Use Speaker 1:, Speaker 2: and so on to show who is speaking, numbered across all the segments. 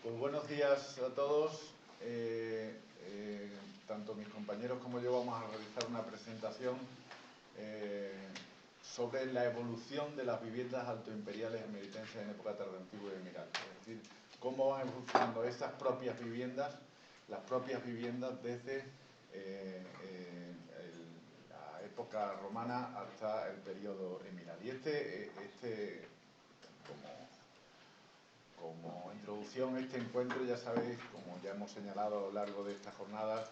Speaker 1: Pues buenos días a todos. Tanto mis compañeros como yo vamos a realizar una presentación sobre la evolución de las viviendas altoimperiales emeritenses en época tardoantigua y emiral. Es decir, cómo van evolucionando esas propias viviendas, las propias viviendas desde la época romana hasta el periodo emiral. Y como introducción, este encuentro, ya sabéis, como ya hemos señalado a lo largo de esta jornada,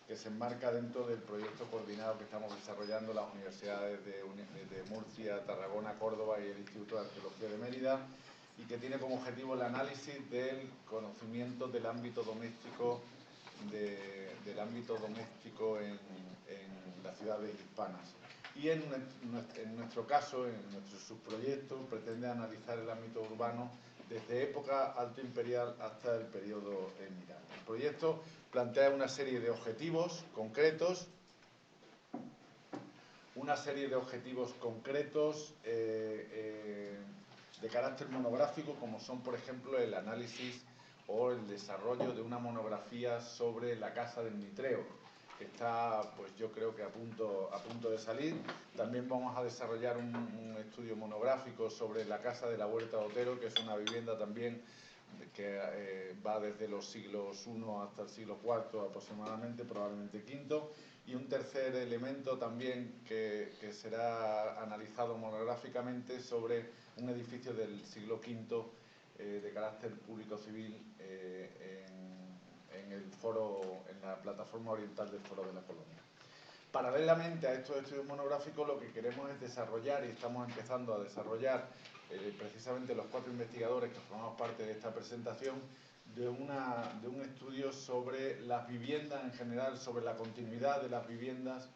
Speaker 1: que se enmarca dentro del proyecto coordinado que estamos desarrollando las universidades de Murcia, Tarragona, Córdoba y el Instituto de Arqueología de Mérida, y que tiene como objetivo el análisis del conocimiento del ámbito doméstico en las ciudades hispanas. Y en nuestro caso, en nuestro subproyecto, pretende analizar el ámbito urbano desde época altoimperial hasta el periodo emiral. El proyecto plantea una serie de objetivos concretos, de carácter monográfico, como son, por ejemplo, el análisis o el desarrollo de una monografía sobre la Casa del Mitreo, que está, pues yo creo que a punto de salir. También vamos a desarrollar un estudio monográfico sobre la Casa de la Huerta de Otero, que es una vivienda también que va desde los siglos I hasta el siglo IV aproximadamente, probablemente V. Y un tercer elemento también que será analizado monográficamente sobre un edificio del siglo V de carácter público civil en la plataforma oriental del Foro de la Colonia. Paralelamente a estos estudios monográficos, lo que queremos es desarrollar, y estamos empezando a desarrollar precisamente los 4 investigadores que formamos parte de esta presentación, de un estudio sobre las viviendas en general, sobre la continuidad de las viviendas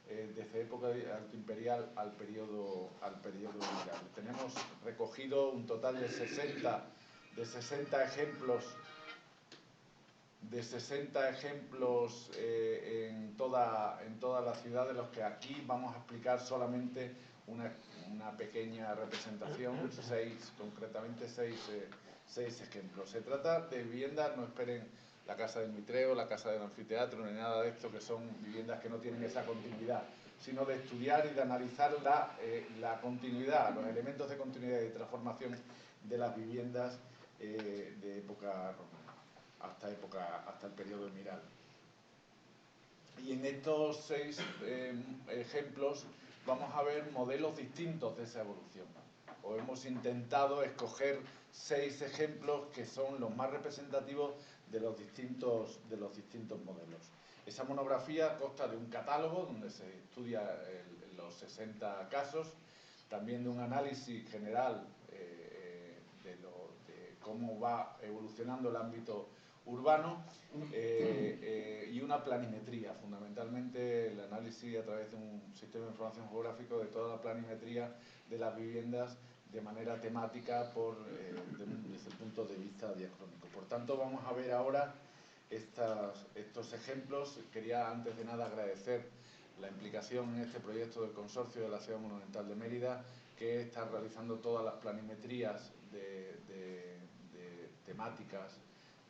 Speaker 1: desde época altoimperial al periodo emiral. Tenemos recogido un total de 60 ejemplos en toda la ciudad, de los que aquí vamos a explicar solamente una pequeña representación, concretamente seis ejemplos. Se trata de viviendas, no esperen la Casa del Mitreo, la Casa del Anfiteatro, ni nada de esto, que son viviendas que no tienen esa continuidad, sino de estudiar y de analizar la continuidad, los elementos de continuidad y de transformación de las viviendas de época romana hasta el periodo emiral. Y en estos 6 ejemplos vamos a ver modelos distintos de esa evolución. O hemos intentado escoger 6 ejemplos que son los más representativos de los distintos modelos. Esa monografía consta de un catálogo donde se estudia los 60 casos, también de un análisis general de cómo va evolucionando el ámbito urbano y una planimetría, fundamentalmente el análisis a través de un sistema de información geográfico de toda la planimetría de las viviendas de manera temática desde el punto de vista diacrónico. Por tanto, vamos a ver ahora estos ejemplos. Quería antes de nada agradecer la implicación en este proyecto del Consorcio de la Ciudad Monumental de Mérida, que está realizando todas las planimetrías temáticas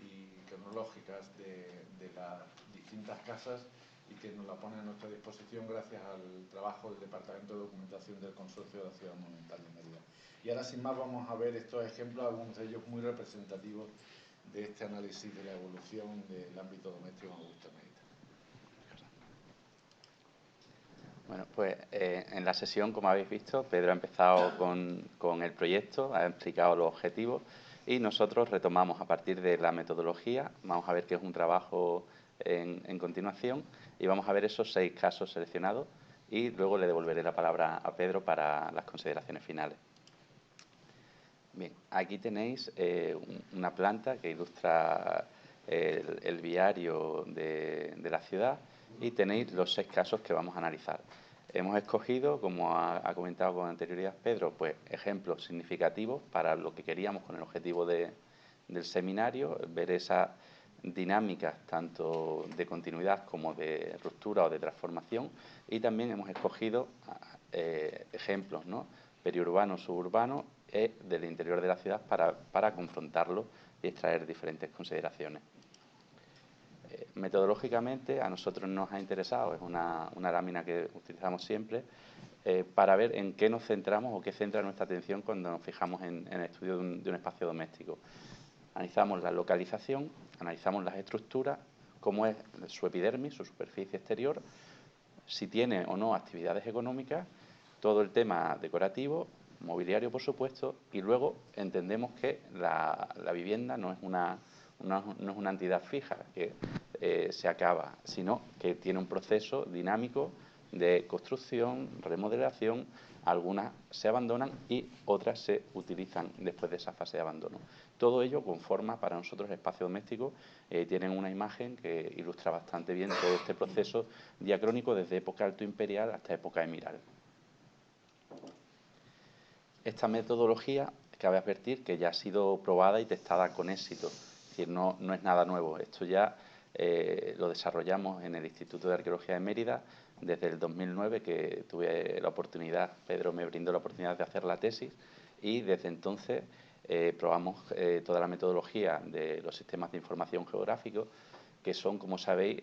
Speaker 1: y cronológicas de las distintas casas, y que nos la pone a nuestra disposición gracias al trabajo del Departamento de Documentación del Consorcio de la Ciudad Monumental de Mérida. Y ahora, sin más, vamos a ver estos ejemplos, algunos de ellos muy representativos de este análisis de la evolución del ámbito doméstico en Augusta Mérida.
Speaker 2: Bueno, pues en la sesión, como habéis visto, Pedro ha empezado con el proyecto, ha explicado los objetivos, y nosotros retomamos a partir de la metodología. Vamos a ver que es un trabajo en continuación, y vamos a ver esos 6 casos seleccionados, y luego le devolveré la palabra a Pedro para las consideraciones finales. Bien, aquí tenéis una planta que ilustra el viario de la ciudad, y tenéis los 6 casos que vamos a analizar. Hemos escogido, como ha comentado con anterioridad Pedro, pues ejemplos significativos para lo que queríamos con el objetivo del seminario, ver esas dinámicas tanto de continuidad como de ruptura o de transformación, y también hemos escogido ejemplos, ¿no?, periurbanos, suburbanos del interior de la ciudad para confrontarlo y extraer diferentes consideraciones. Metodológicamente a nosotros nos ha interesado, es una lámina que utilizamos siempre, para ver en qué nos centramos o qué centra nuestra atención cuando nos fijamos en el estudio de un espacio doméstico. Analizamos la localización, analizamos las estructuras, cómo es su epidermis, su superficie exterior, si tiene o no actividades económicas, todo el tema decorativo, mobiliario, por supuesto, y luego entendemos que la vivienda no es una entidad fija que se acaba, sino que tiene un proceso dinámico de construcción, remodelación. Algunas se abandonan y otras se utilizan después de esa fase de abandono. Todo ello conforma para nosotros el espacio doméstico. Tienen una imagen que ilustra bastante bien todo este proceso diacrónico desde época altoimperial hasta época emiral. Esta metodología, cabe advertir que ya ha sido probada y testada con éxito, es decir, no es nada nuevo. Esto ya lo desarrollamos en el Instituto de Arqueología de Mérida desde el 2009, que tuve la oportunidad, Pedro me brindó la oportunidad de hacer la tesis, y desde entonces probamos toda la metodología de los sistemas de información geográficos, que son, como sabéis,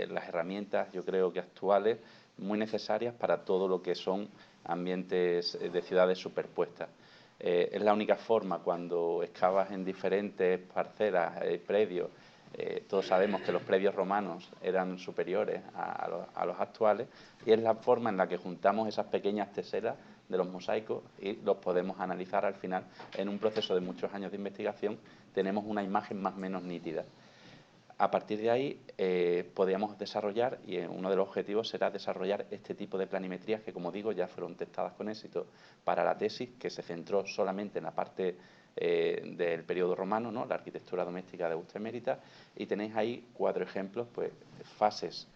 Speaker 2: las herramientas, yo creo que actuales, muy necesarias para todo lo que son ambientes de ciudades superpuestas. Es la única forma, cuando excavas en diferentes parcelas, predios. Todos sabemos que los predios romanos eran superiores a los actuales, y es la forma en la que juntamos esas pequeñas teselas de los mosaicos y los podemos analizar. Al final, en un proceso de muchos años de investigación, tenemos una imagen más o menos nítida. A partir de ahí podríamos desarrollar, y uno de los objetivos será desarrollar este tipo de planimetrías que, como digo, ya fueron testadas con éxito para la tesis, que se centró solamente en la parte del periodo romano, ¿no?, la arquitectura doméstica de Augusta Emérita, y tenéis ahí 4 ejemplos, pues fases,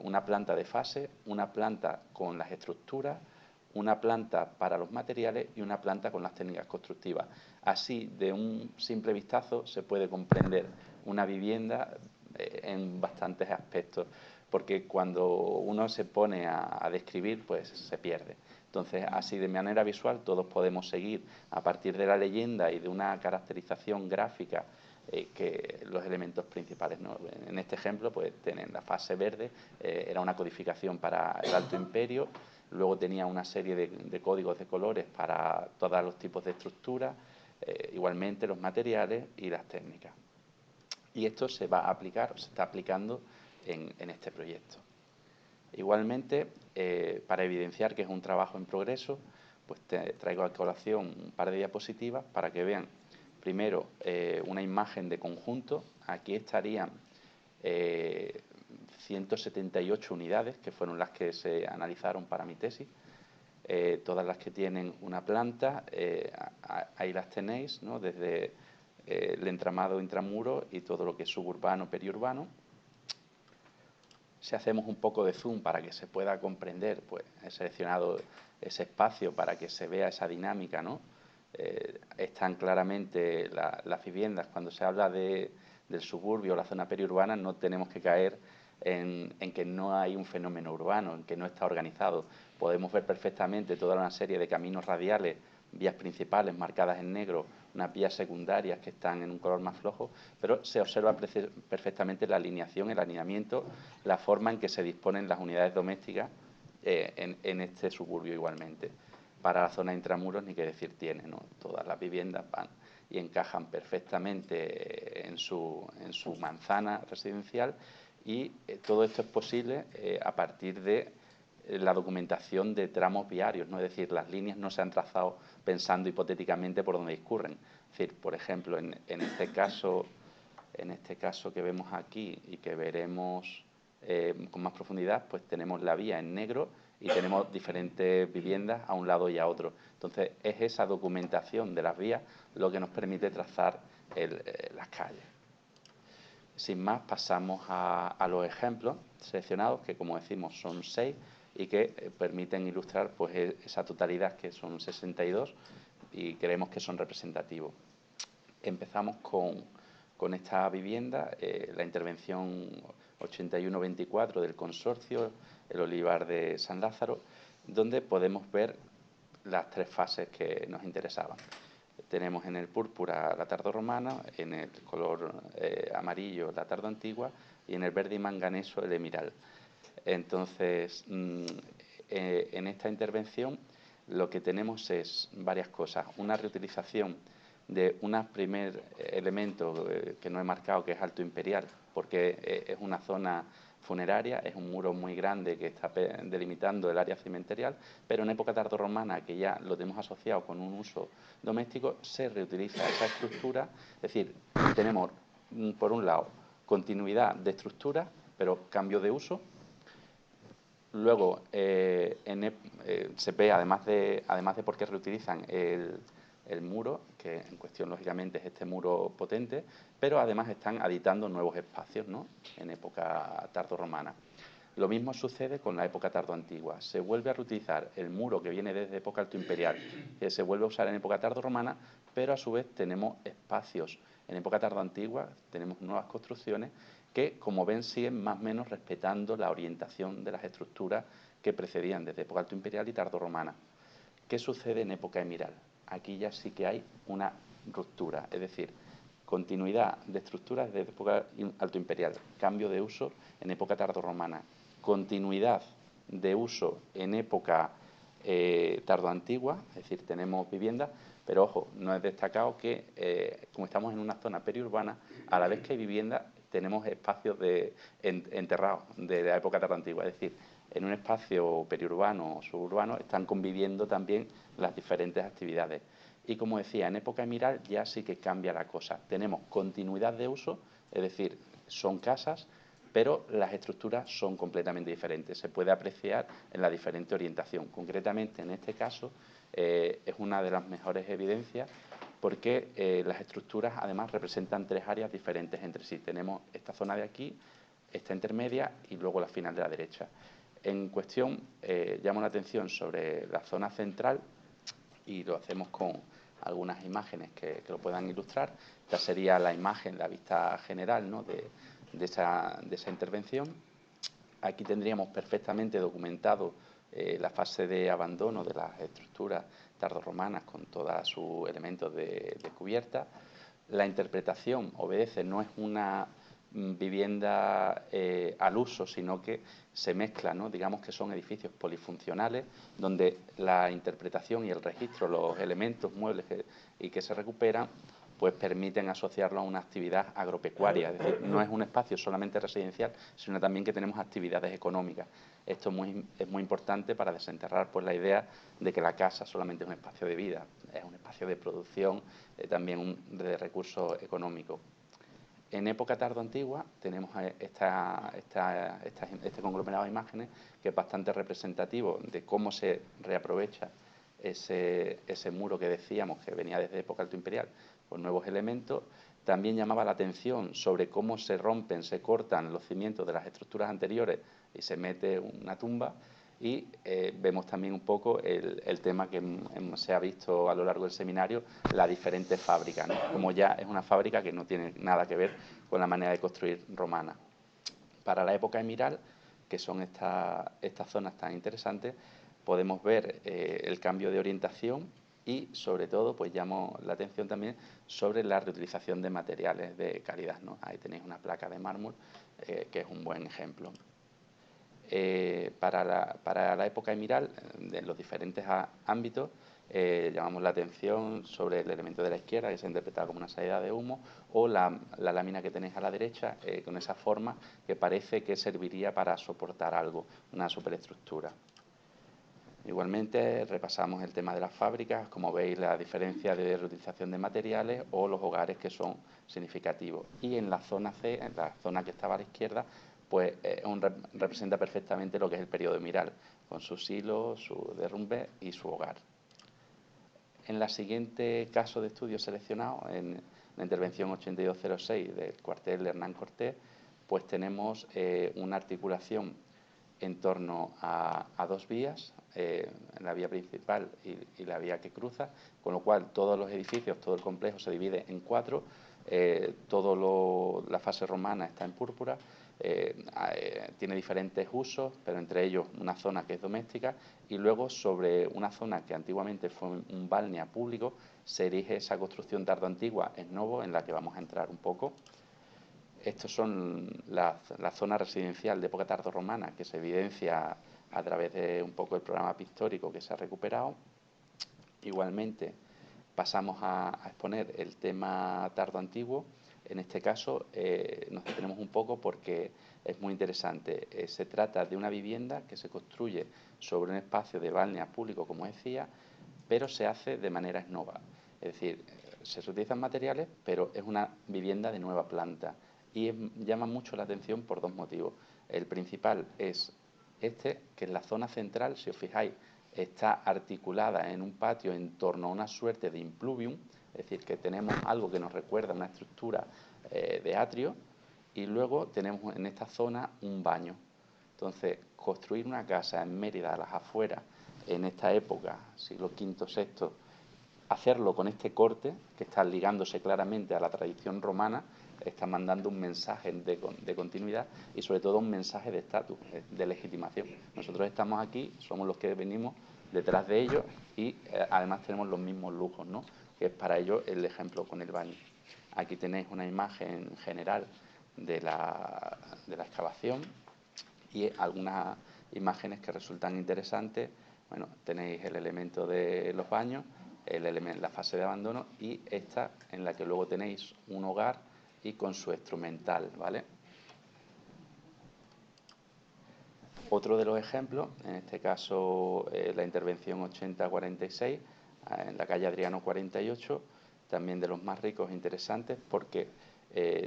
Speaker 2: una planta de fase, una planta con las estructuras, una planta para los materiales y una planta con las técnicas constructivas. Así, de un simple vistazo, se puede comprender una vivienda en bastantes aspectos, porque cuando uno se pone a describir, pues se pierde. Entonces, así de manera visual, todos podemos seguir a partir de la leyenda y de una caracterización gráfica que los elementos principales, ¿no? En este ejemplo, pues tienen la fase verde, era una codificación para el Alto Imperio. Luego tenía una serie de códigos de colores para todos los tipos de estructuras, igualmente los materiales y las técnicas. Y esto se va a aplicar, o se está aplicando en este proyecto. Igualmente, para evidenciar que es un trabajo en progreso, pues traigo a colación un par de diapositivas para que vean, primero, una imagen de conjunto. Aquí estarían 178 unidades, que fueron las que se analizaron para mi tesis, todas las que tienen una planta, ahí las tenéis, ¿no?, desde el entramado intramuro y todo lo que es suburbano, periurbano. Si hacemos un poco de zoom para que se pueda comprender, pues he seleccionado ese espacio para que se vea esa dinámica, ¿no? Están claramente las viviendas. Cuando se habla del suburbio o la zona periurbana, no tenemos que caer en que no hay un fenómeno urbano, en que no está organizado. Podemos ver perfectamente toda una serie de caminos radiales, vías principales marcadas en negro, unas vías secundarias que están en un color más flojo, pero se observa perfectamente la alineación, el alineamiento, la forma en que se disponen las unidades domésticas en este suburbio igualmente. Para la zona intramuros ni qué decir tiene, ¿no? Todas las viviendas van y encajan perfectamente en su manzana residencial, y todo esto es posible a partir de la documentación de tramos viarios, ¿no? Es decir, las líneas no se han trazado pensando hipotéticamente por dónde discurren. Es decir, por ejemplo, en este caso que vemos aquí y que veremos con más profundidad, pues tenemos la vía en negro y tenemos diferentes viviendas a un lado y a otro. Entonces, es esa documentación de las vías lo que nos permite trazar las calles. Sin más, pasamos a los ejemplos seleccionados, que, como decimos, son 6 y que permiten ilustrar, pues, esa totalidad, que son 62, y creemos que son representativos. Empezamos con esta vivienda, la intervención 8124 del consorcio, el Olivar de San Lázaro, donde podemos ver las 3 fases que nos interesaban. tenemos en el púrpura la tardorromana, en el color amarillo la tardoantigua y en el verde y manganeso el emiral. Entonces, en esta intervención lo que tenemos es varias cosas. Una reutilización de un primer elemento que no he marcado, que es Alto Imperial, porque es una zona funeraria, es un muro muy grande que está delimitando el área cementerial, pero en época tardorromana, que ya lo tenemos asociado con un uso doméstico, se reutiliza esa estructura. Es decir, tenemos, por un lado, continuidad de estructura, pero cambio de uso. Luego, se ve, además de por qué reutilizan el muro, que en cuestión, lógicamente, es este muro potente, pero además están habitando nuevos espacios, ¿no?, en época tardorromana. Lo mismo sucede con la época tardoantigua. Se vuelve a reutilizar el muro que viene desde época altoimperial, que se vuelve a usar en época tardorromana, pero a su vez tenemos espacios en época tardoantigua, tenemos nuevas construcciones que, como ven, siguen más o menos respetando la orientación de las estructuras que precedían desde época altoimperial y tardorromana. ¿Qué sucede en época emiral? Aquí ya sí que hay una ruptura, es decir, continuidad de estructuras desde época altoimperial, cambio de uso en época tardorromana, continuidad de uso en época tardoantigua, es decir, tenemos viviendas, pero ojo, no es destacado que, como estamos en una zona periurbana, a la vez que hay viviendas, tenemos espacios enterrados de la época tardoantigua, es decir, en un espacio periurbano o suburbano están conviviendo también las diferentes actividades. Y como decía, en época emiral ya sí que cambia la cosa. Tenemos continuidad de uso, es decir, son casas, pero las estructuras son completamente diferentes. Se puede apreciar en la diferente orientación. Concretamente, en este caso, es una de las mejores evidencias porque las estructuras además representan tres áreas diferentes entre sí. Tenemos esta zona de aquí, esta intermedia y luego la final de la derecha. En cuestión, llamo la atención sobre la zona central y lo hacemos con algunas imágenes que lo puedan ilustrar. Esta sería la imagen, la vista general, ¿no?, de esa intervención. Aquí tendríamos perfectamente documentado la fase de abandono de las estructuras tardorromanas con todos sus elementos de cubierta. La interpretación obedece, no es una vivienda al uso, sino que se mezcla, ¿no?, digamos que son edificios polifuncionales donde la interpretación y el registro, los elementos, muebles que se recuperan, pues permiten asociarlo a una actividad agropecuaria. Es decir, no es un espacio solamente residencial, sino también que tenemos actividades económicas. Esto es muy importante para desenterrar pues la idea de que la casa solamente es un espacio de vida, es un espacio de producción, también de recursos económicos. En época tardoantigua tenemos este conglomerado de imágenes que es bastante representativo de cómo se reaprovecha ese muro que decíamos que venía desde época altoimperial con nuevos elementos. También llamaba la atención sobre cómo se rompen, se cortan los cimientos de las estructuras anteriores y se mete una tumba. Y vemos también un poco el tema que se ha visto a lo largo del seminario, las diferentes fábricas, ¿no?, como ya es una fábrica que no tiene nada que ver con la manera de construir romana. Para la época emiral, que son estas zonas tan interesantes, podemos ver el cambio de orientación y, sobre todo, pues llamo la atención también sobre la reutilización de materiales de calidad, ¿no? Ahí tenéis una placa de mármol que es un buen ejemplo. Para la época emiral, en los diferentes ámbitos, llamamos la atención sobre el elemento de la izquierda, que se ha interpretado como una salida de humo, o la lámina que tenéis a la derecha, con esa forma que parece que serviría para soportar algo, una superestructura. Igualmente repasamos el tema de las fábricas, como veis la diferencia de reutilización de materiales o los hogares que son significativos. Y en la zona C, en la zona que estaba a la izquierda, pues representa perfectamente lo que es el periodo emiral, con sus silos, su derrumbe y su hogar. En la siguiente caso de estudio seleccionado, en la intervención 8206 del cuartel de Hernán Cortés, pues tenemos una articulación en torno a dos vías, la vía principal y la vía que cruza, con lo cual todos los edificios, todo el complejo se divide en cuatro, la fase romana está en púrpura, tiene diferentes usos, pero entre ellos una zona que es doméstica, y luego sobre una zona que antiguamente fue un balnea público se erige esa construcción tardoantigua en Novo, en la que vamos a entrar un poco. Estos son la zona residencial de época tardorromana, que se evidencia a través de un poco el programa pictórico que se ha recuperado. Igualmente pasamos a exponer el tema tardoantiguo. En este caso nos detenemos un poco porque es muy interesante. Se trata de una vivienda que se construye sobre un espacio de balnea público, como decía, pero se hace de manera esnova. Es decir, se utilizan materiales, pero es una vivienda de nueva planta. Y llama mucho la atención por dos motivos. El principal es que en la zona central, si os fijáis, está articulada en un patio en torno a una suerte de impluvium, es decir, que tenemos algo que nos recuerda a una estructura de atrio, y luego tenemos en esta zona un baño. Entonces, construir una casa en Mérida, a las afueras, en esta época, siglo V, VI, hacerlo con este corte, que está ligándose claramente a la tradición romana, está mandando un mensaje de continuidad y sobre todo un mensaje de estatus, de legitimación. Nosotros estamos aquí, somos los que venimos detrás de ellos y además tenemos los mismos lujos, ¿no? Que es para ello el ejemplo con el baño. Aquí tenéis una imagen general de la excavación y algunas imágenes que resultan interesantes. Bueno, tenéis el elemento de los baños, la fase de abandono y esta en la que luego tenéis un hogar y con su instrumental, ¿vale? Otro de los ejemplos, en este caso la intervención 8046, en la calle Adriano 48, también de los más ricos e interesantes porque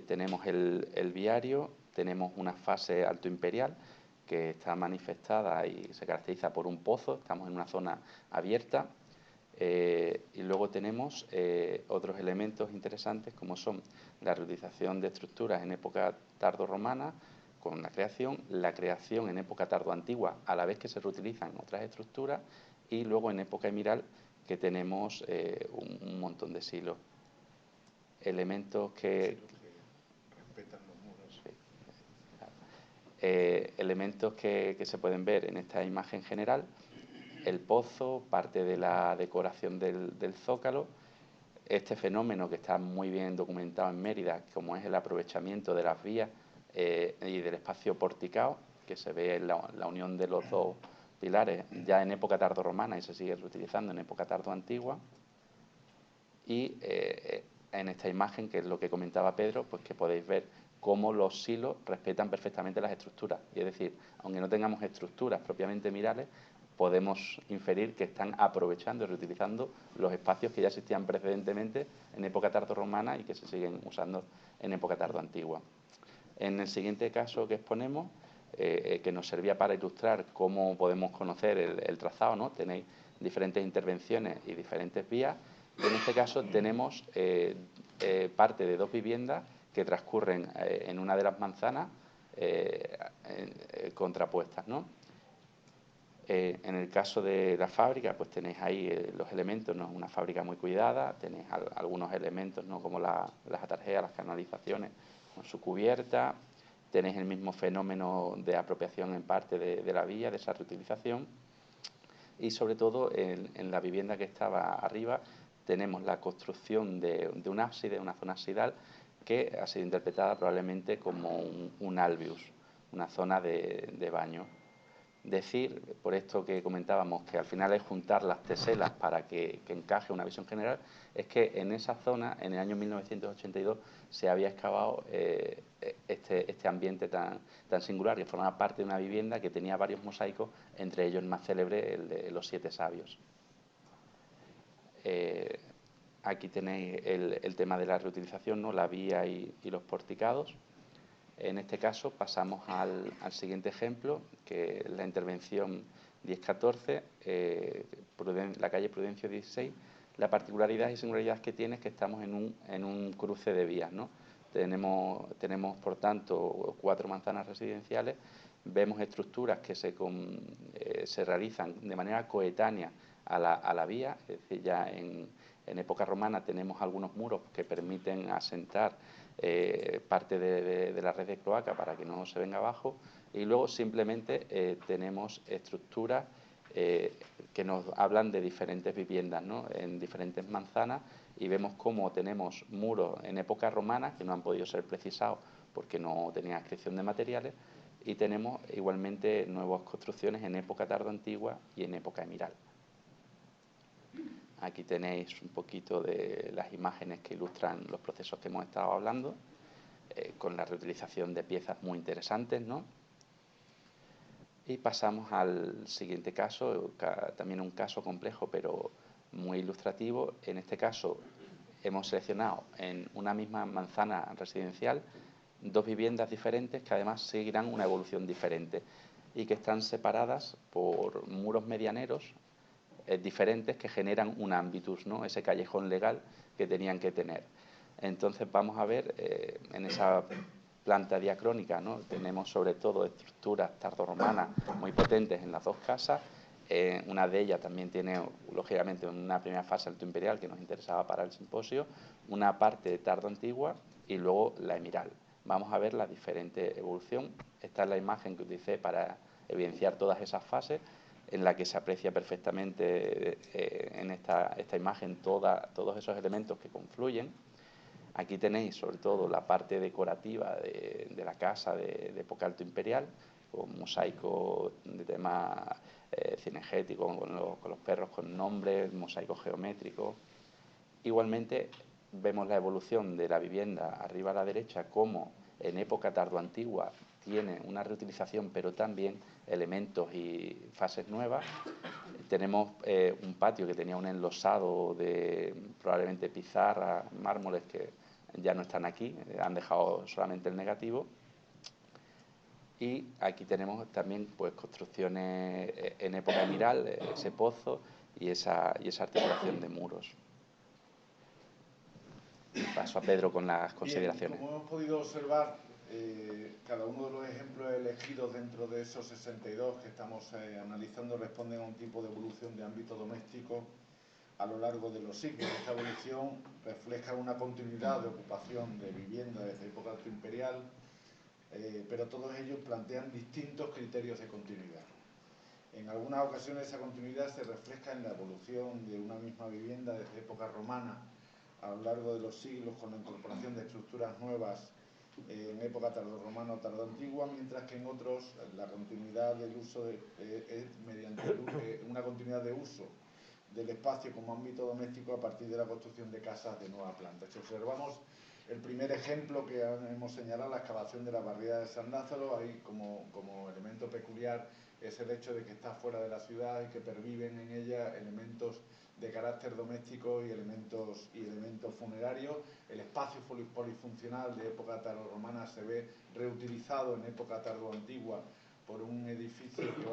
Speaker 2: tenemos el viario, tenemos una fase alto imperial que está manifestada y se caracteriza por un pozo, estamos en una zona abierta, y luego tenemos otros elementos interesantes como son la reutilización de estructuras en época tardorromana con la creación en época tardoantigua a la vez que se reutilizan otras estructuras y luego en época emiral que tenemos un montón de silos. Elementos que
Speaker 1: respetan los muros.
Speaker 2: Sí, claro. Elementos que se pueden ver en esta imagen general: el pozo, parte de la decoración del zócalo, este fenómeno que está muy bien documentado en Mérida, como es el aprovechamiento de las vías y del espacio porticado, que se ve en la unión de los dos pilares ya en época tardorromana y se sigue reutilizando en época tardoantigua. Y en esta imagen, que es lo que comentaba Pedro, pues que podéis ver cómo los silos respetan perfectamente las estructuras. Y es decir, aunque no tengamos estructuras propiamente mirales, podemos inferir que están aprovechando y reutilizando los espacios que ya existían precedentemente en época tardorromana y que se siguen usando en época tardoantigua. En el siguiente caso que exponemos, que nos servía para ilustrar cómo podemos conocer el trazado, ¿no? Tenéis diferentes intervenciones y diferentes vías. En este caso tenemos parte de dos viviendas que transcurren en una de las manzanas contrapuestas, ¿no? En el caso de la fábrica, pues tenéis ahí los elementos, ¿no? Una fábrica muy cuidada, tenéis algunos elementos, ¿no? Como las atarjeas, las canalizaciones con su cubierta, tenéis el mismo fenómeno de apropiación en parte de la vía, de esa reutilización, y sobre todo en la vivienda que estaba arriba tenemos la construcción de un ábside, una zona absidal, que ha sido interpretada probablemente como un albius, una zona de baño. Decir, por esto que comentábamos, que al final es juntar las teselas para que encaje una visión general, es que en esa zona, en el año 1982, se había excavado este ambiente tan singular, que formaba parte de una vivienda que tenía varios mosaicos, entre ellos el más célebre, el de los 7 sabios. Aquí tenéis el tema de la reutilización, ¿no? La vía y los porticados. En este caso pasamos al siguiente ejemplo, que es la intervención 1014, la calle Prudencio 16. La particularidad y singularidad que tiene es que estamos en un cruce de vías, ¿no? Tenemos, por tanto, 4 manzanas residenciales, vemos estructuras que se realizan de manera coetánea a la vía, es decir, ya en En época romana tenemos algunos muros que permiten asentar parte de la red de cloaca para que no se venga abajo, y luego simplemente tenemos estructuras que nos hablan de diferentes viviendas, ¿no?, en diferentes manzanas, y vemos cómo tenemos muros en época romana que no han podido ser precisados porque no tenían adscripción de materiales, y tenemos igualmente nuevas construcciones en época tardoantigua y en época emiral. Aquí tenéis un poquito de las imágenes que ilustran los procesos que hemos estado hablando, con la reutilización de piezas muy interesantes, ¿no? Y pasamos al siguiente caso, también un caso complejo pero muy ilustrativo. En este caso hemos seleccionado en una misma manzana residencial dos viviendas diferentes que además seguirán una evolución diferente y que están separadas por muros medianeros diferentes que generan un ámbitus, ¿no?, ese callejón legal que tenían que tener. Entonces vamos a ver en esa planta diacrónica, ¿no?, tenemos sobre todo estructuras tardorromanas muy potentes en las dos casas. Una de ellas también tiene, lógicamente, una primera fase alto imperial que nos interesaba para el simposio, una parte tardo antigua y luego la emiral. Vamos a ver la diferente evolución. Esta es la imagen que utilicé para evidenciar todas esas fases, en la que se aprecia perfectamente en esta imagen todos esos elementos que confluyen. Aquí tenéis sobre todo la parte decorativa de la casa de época alto imperial, con mosaico de tema cinegético, con los perros con nombres, mosaico geométrico. Igualmente vemos la evolución de la vivienda arriba a la derecha, como en época tardoantigua tiene una reutilización, pero también elementos y fases nuevas. Tenemos un patio que tenía un enlosado de probablemente pizarra, mármoles que ya no están aquí, han dejado solamente el negativo. Y aquí tenemos también pues construcciones en época emiral, ese pozo y esa articulación de muros. Paso a Pedro con las consideraciones.
Speaker 1: Bien, como hemos podido observar, cada uno de los ejemplos elegidos dentro de esos 62 que estamos analizando responden a un tipo de evolución de ámbito doméstico a lo largo de los siglos. Esta evolución refleja una continuidad de ocupación de vivienda desde época alto imperial, pero todos ellos plantean distintos criterios de continuidad. En algunas ocasiones esa continuidad se refleja en la evolución de una misma vivienda desde época romana a lo largo de los siglos, con la incorporación de estructuras nuevas en época tardorromana o tardoantigua, mientras que en otros la continuidad del uso es mediante una continuidad de uso del espacio como ámbito doméstico a partir de la construcción de casas de nueva planta. Si observamos el primer ejemplo que hemos señalado, la excavación de la barriada de San Lázaro, ahí como elemento peculiar es el hecho de que está fuera de la ciudad y que perviven en ella elementos de carácter doméstico y elementos funerarios. El espacio polifuncional de época tardorromana se ve reutilizado en época tardoantigua por un edificio que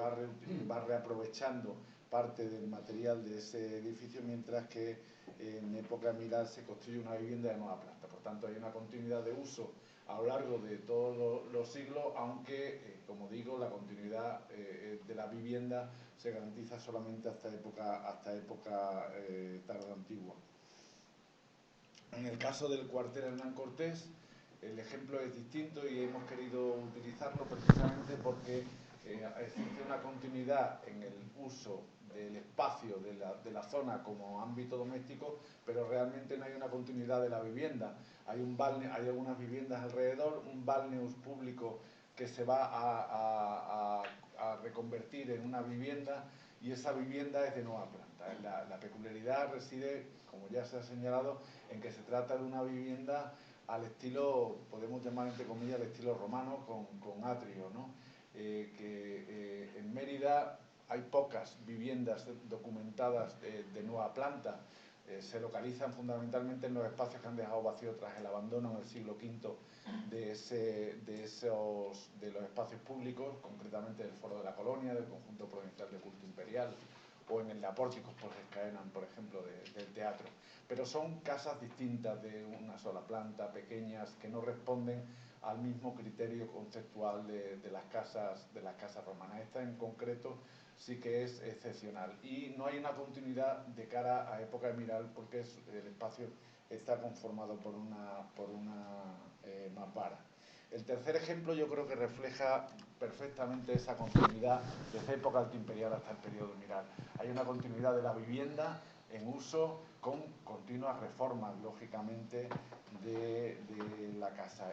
Speaker 1: va reaprovechando parte del material de ese edificio, mientras que en época emiral se construye una vivienda de nueva planta. Por tanto, hay una continuidad de uso a lo largo de todos los siglos, aunque, como digo, la continuidad de la vivienda se garantiza solamente hasta época tardoantigua. En el caso del cuartel Hernán Cortés, el ejemplo es distinto y hemos querido utilizarlo precisamente porque existe una continuidad en el uso del espacio de la zona como ámbito doméstico, pero realmente no hay una continuidad de la vivienda. Hay algunas viviendas alrededor, un balneus público que se va a reconvertir en una vivienda, y esa vivienda es de nueva planta. La peculiaridad reside, como ya se ha señalado, en que se trata de una vivienda al estilo, podemos llamar entre comillas, al estilo romano, con atrio, ¿no? En Mérida hay pocas viviendas documentadas de nueva planta. Se localizan fundamentalmente en los espacios que han dejado vacíos tras el abandono en el siglo V de los espacios públicos, concretamente del Foro de la Colonia, del Conjunto Provincial de Culto Imperial, o en el de Apórticos por Rescaenan, por ejemplo, del teatro. Pero son casas distintas de una sola planta, pequeñas, que no responden al mismo criterio conceptual de las casas romanas. Esta en concreto sí que es excepcional. Y no hay una continuidad de cara a época de Miral porque el espacio está conformado por una mampara. El tercer ejemplo yo creo que refleja perfectamente esa continuidad desde época altoimperial hasta el periodo Miral. Hay una continuidad de la vivienda en uso con continuas reformas, lógicamente, de la casa.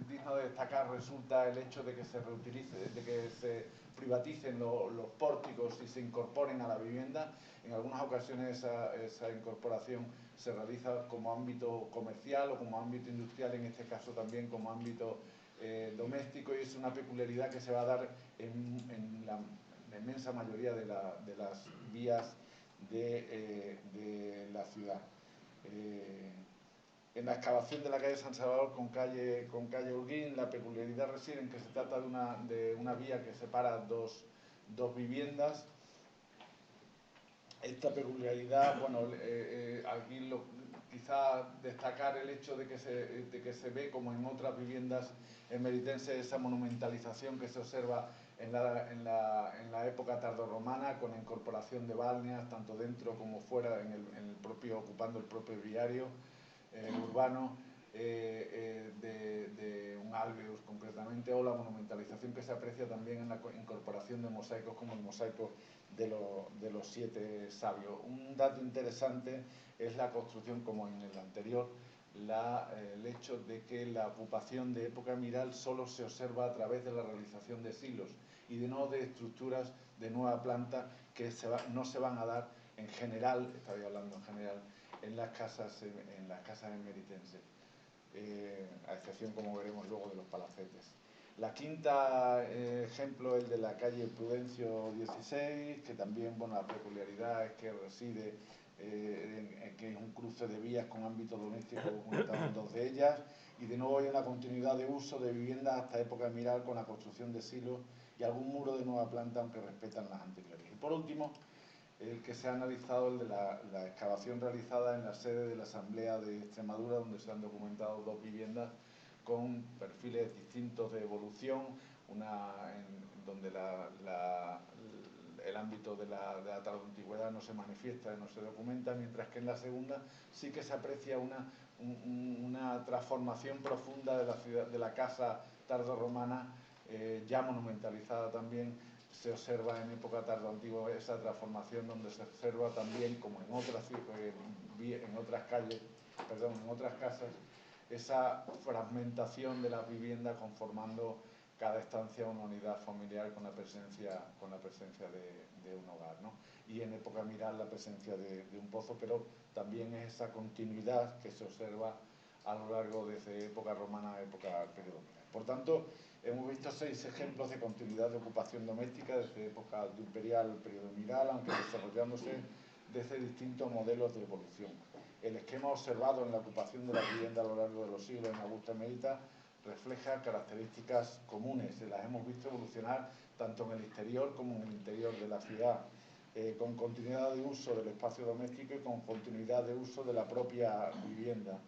Speaker 1: Digno de destacar resulta el hecho de que se reutilice, de que se privaticen los pórticos y se incorporen a la vivienda. En algunas ocasiones esa incorporación se realiza como ámbito comercial o como ámbito industrial, en este caso también como ámbito doméstico, y es una peculiaridad que se va a dar en la inmensa mayoría de las vías de la ciudad. En la excavación de la calle San Salvador con calle Holguín, la peculiaridad reside en que se trata de una vía que separa dos viviendas. Esta peculiaridad, bueno, aquí quizá destacar el hecho de que se ve, como en otras viviendas emeritenses, esa monumentalización que se observa en la época tardorromana, con la incorporación de balneas, tanto dentro como fuera, ocupando el propio viario urbano, de un alveus concretamente, o la monumentalización que se aprecia también en la incorporación de mosaicos como el mosaico de los 7 sabios. Un dato interesante es la construcción, como en el anterior, el hecho de que la ocupación de época Miral solo se observa a través de la realización de silos y no de estructuras de nueva planta que no se van a dar en general, estaría hablando en general, en las casas emeritenses, a excepción, como veremos luego, de los palacetes. La quinta ejemplo, el de la calle Prudencio 16, que también, bueno, la peculiaridad es que reside que es un cruce de vías con ámbito doméstico conectado en 2 de ellas, y de nuevo hay una continuidad de uso de viviendas hasta época de Miral, con la construcción de silos y algún muro de nueva planta, aunque respetan las anteriores. Y por último, el que se ha analizado, el de la excavación realizada en la sede de la Asamblea de Extremadura, donde se han documentado 2 viviendas con perfiles distintos de evolución, donde el ámbito de la tardoantigüedad no se manifiesta, no se documenta, mientras que en la segunda sí que se aprecia una transformación profunda de la casa tardorromana, ya monumentalizada también. Se observa en época tardoantigua esa transformación, donde se observa también, como en otras casas, esa fragmentación de las viviendas, conformando cada estancia una unidad familiar con la presencia de un hogar, ¿no? Y en época Miral la presencia de un pozo, pero también es esa continuidad que se observa a lo largo desde época romana a época periodo Miral. Por tanto, hemos visto 6 ejemplos de continuidad de ocupación doméstica desde época imperial al periodo Miral, aunque desarrollándose desde distintos modelos de evolución. El esquema observado en la ocupación de la vivienda a lo largo de los siglos en Augusta Emerita refleja características comunes. Las hemos visto evolucionar tanto en el exterior como en el interior de la ciudad, con continuidad de uso del espacio doméstico y con continuidad de uso de la propia vivienda.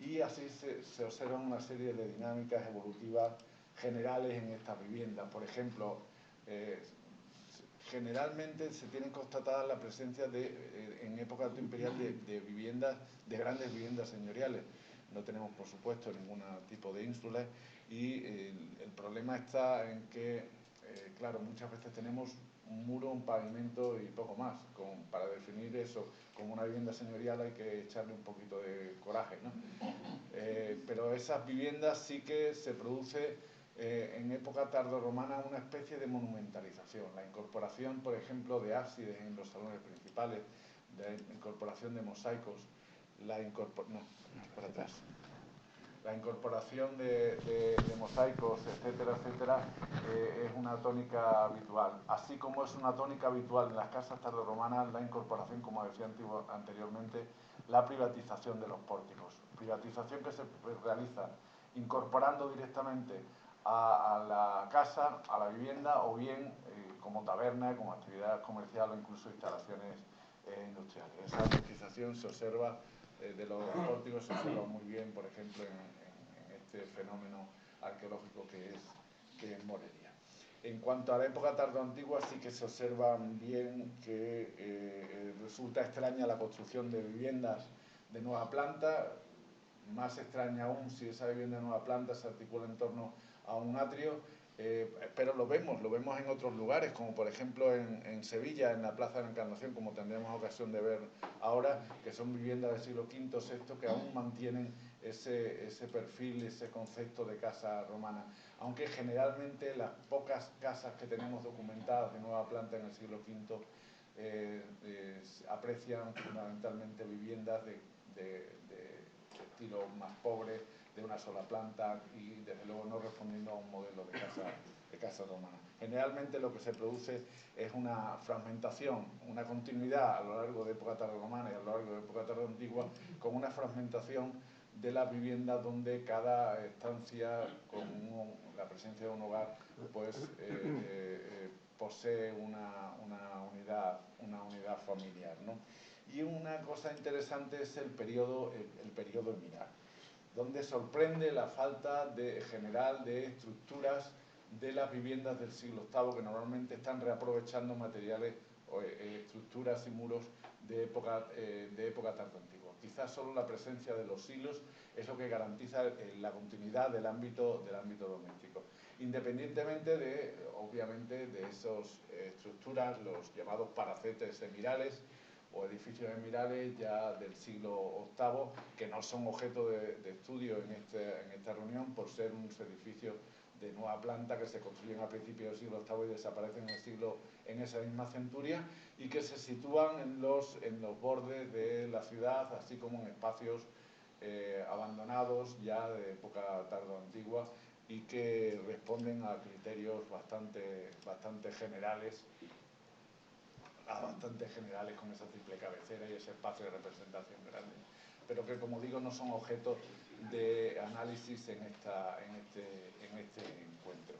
Speaker 1: Y así se observan una serie de dinámicas evolutivas generales en estas viviendas. Por ejemplo, generalmente se tienen constatadas la presencia en época altoimperial de viviendas, de grandes viviendas señoriales. No tenemos, por supuesto, ningún tipo de ínsulas, y el problema está en que, claro, muchas veces tenemos un muro, un pavimento y poco más. Para definir eso como una vivienda señorial hay que echarle un poquito de coraje, ¿no? Pero esas viviendas sí que se produce en época tardorromana una especie de monumentalización. La incorporación, por ejemplo, de ábsides en los salones principales, la incorporación de mosaicos, la incorporación de mosaicos, etcétera, etcétera, es una tónica habitual. Así como es una tónica habitual en las casas tardorromanas la incorporación, como decía anteriormente, la privatización de los pórticos. Privatización que se realiza incorporando directamente a la casa, a la vivienda, o bien como taberna, como actividad comercial o incluso instalaciones industriales. Esa privatización se observa de los pórticos, se observa muy bien, por ejemplo, en este fenómeno arqueológico que es Morelia. En cuanto a la época tardoantigua, sí que se observan bien que resulta extraña la construcción de viviendas de nueva planta, más extraña aún si esa vivienda de nueva planta se articula en torno a un atrio, pero lo vemos en otros lugares, como por ejemplo en Sevilla, en la Plaza de la Encarnación, como tendremos ocasión de ver ahora, que son viviendas del siglo V, VI, que aún mantienen ese perfil, ese concepto de casa romana. Aunque generalmente las pocas casas que tenemos documentadas de nueva planta en el siglo V aprecian fundamentalmente viviendas de estilo más pobre, de una sola planta y desde luego no respondiendo a un modelo de casa romana. Generalmente lo que se produce es una fragmentación, una continuidad a lo largo de época tardorromana y a lo largo de época tardoantigua, con una fragmentación de las viviendas donde cada estancia, con la presencia de un hogar, pues posee una unidad familiar, ¿no? Y una cosa interesante es el periodo Emiral, donde sorprende la falta general de estructuras de las viviendas del siglo VIII, que normalmente están reaprovechando materiales, estructuras y muros de época tardoantigua. Quizás solo la presencia de los silos es lo que garantiza la continuidad del ámbito doméstico. Independientemente obviamente, de esas estructuras, los llamados paracetes emirales o edificios emirales ya del siglo VIII, que no son objeto de estudio en esta reunión por ser unos edificios de nueva planta que se construyen a principios del siglo VIII y desaparecen en esa misma centuria, y que se sitúan en los bordes de la ciudad, así como en espacios abandonados ya de época tardoantigua, y que responden a criterios bastante generales con esa triple cabecera y ese espacio de representación grande, pero que, como digo, no son objeto de análisis en este encuentro.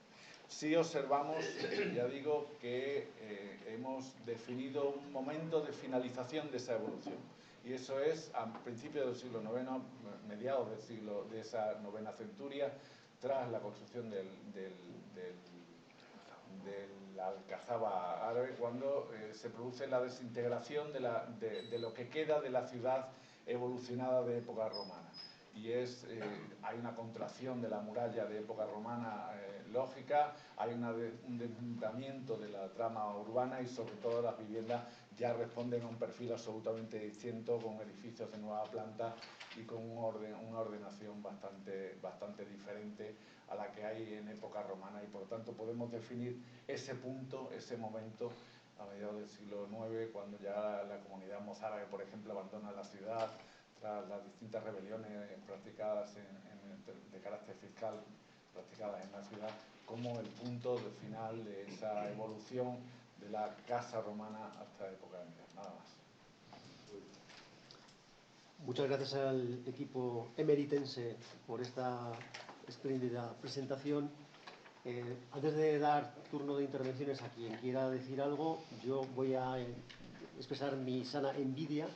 Speaker 1: Sí observamos, ya digo, que hemos definido un momento de finalización de esa evolución, y eso es a principios del siglo IX, mediados de esa novena centuria, tras la construcción de la alcazaba árabe, cuando se produce la desintegración de lo que queda de la ciudad evolucionada de época romana. Y hay una contracción de la muralla de época romana lógica, hay un desmontamiento de la trama urbana, y sobre todo las viviendas ya responden a un perfil absolutamente distinto, con edificios de nueva planta y con una ordenación bastante diferente a la que hay en época romana, y por lo tanto podemos definir ese punto, ese momento a mediados del siglo IX, cuando ya la comunidad mozárabe, por ejemplo, abandona la ciudad tras las distintas rebeliones practicadas de carácter fiscal practicadas en la ciudad, como el punto de final de esa evolución de la casa romana hasta la época de Emiral. Nada más.
Speaker 3: Muchas gracias al equipo emeritense por esta espléndida presentación. Antes de dar turno de intervenciones a quien quiera decir algo, yo voy a expresar mi sana envidia,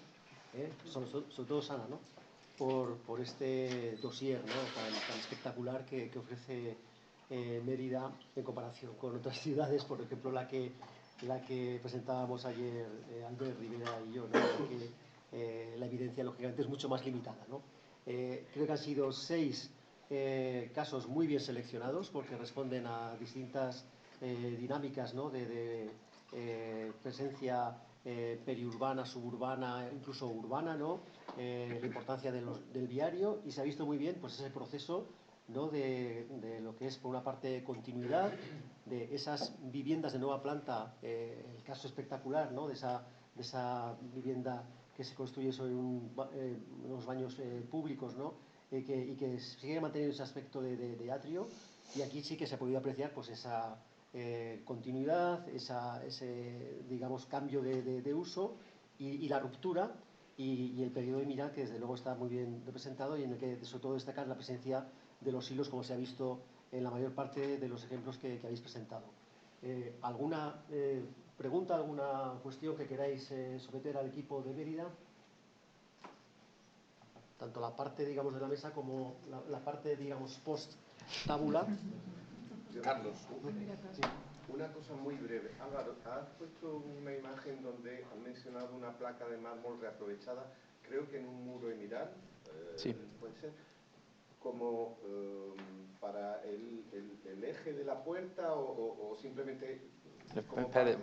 Speaker 3: sobre todo sana, ¿no?, por este dossier, ¿no?, tan espectacular que ofrece Mérida en comparación con otras ciudades, por ejemplo la que presentábamos ayer Albert Rivera y yo, ¿no?, que la evidencia lógicamente es mucho más limitada, ¿no? Creo que han sido 6 casos muy bien seleccionados, porque responden a distintas dinámicas, ¿no?, de presencia periurbana, suburbana, incluso urbana, ¿no?, la importancia del viario, y se ha visto muy bien pues ese proceso, ¿no?, de lo que es, por una parte, continuidad de esas viviendas de nueva planta, el caso espectacular, ¿no?, de esa vivienda que se construye sobre unos baños públicos, ¿no?, y que sigue manteniendo ese aspecto de atrio, y aquí sí que se ha podido apreciar pues esa continuidad, ese, digamos, cambio de uso, y la ruptura, y el periodo Emiral, que desde luego está muy bien representado, y en el que sobre todo destacar la presencia de los hilos, como se ha visto en la mayor parte de los ejemplos que habéis presentado. ¿Alguna pregunta, alguna cuestión que queráis someter al equipo de Mérida? Tanto la parte, digamos, de la mesa como la parte, digamos, post-tábula.
Speaker 1: Carlos.
Speaker 3: Sí.
Speaker 4: Una cosa muy breve. Álvaro, has puesto una imagen donde has mencionado una placa de mármol reaprovechada, creo que en un muro emiral,
Speaker 2: sí.
Speaker 4: puede ser, como para el eje de la puerta o simplemente...
Speaker 2: Espera,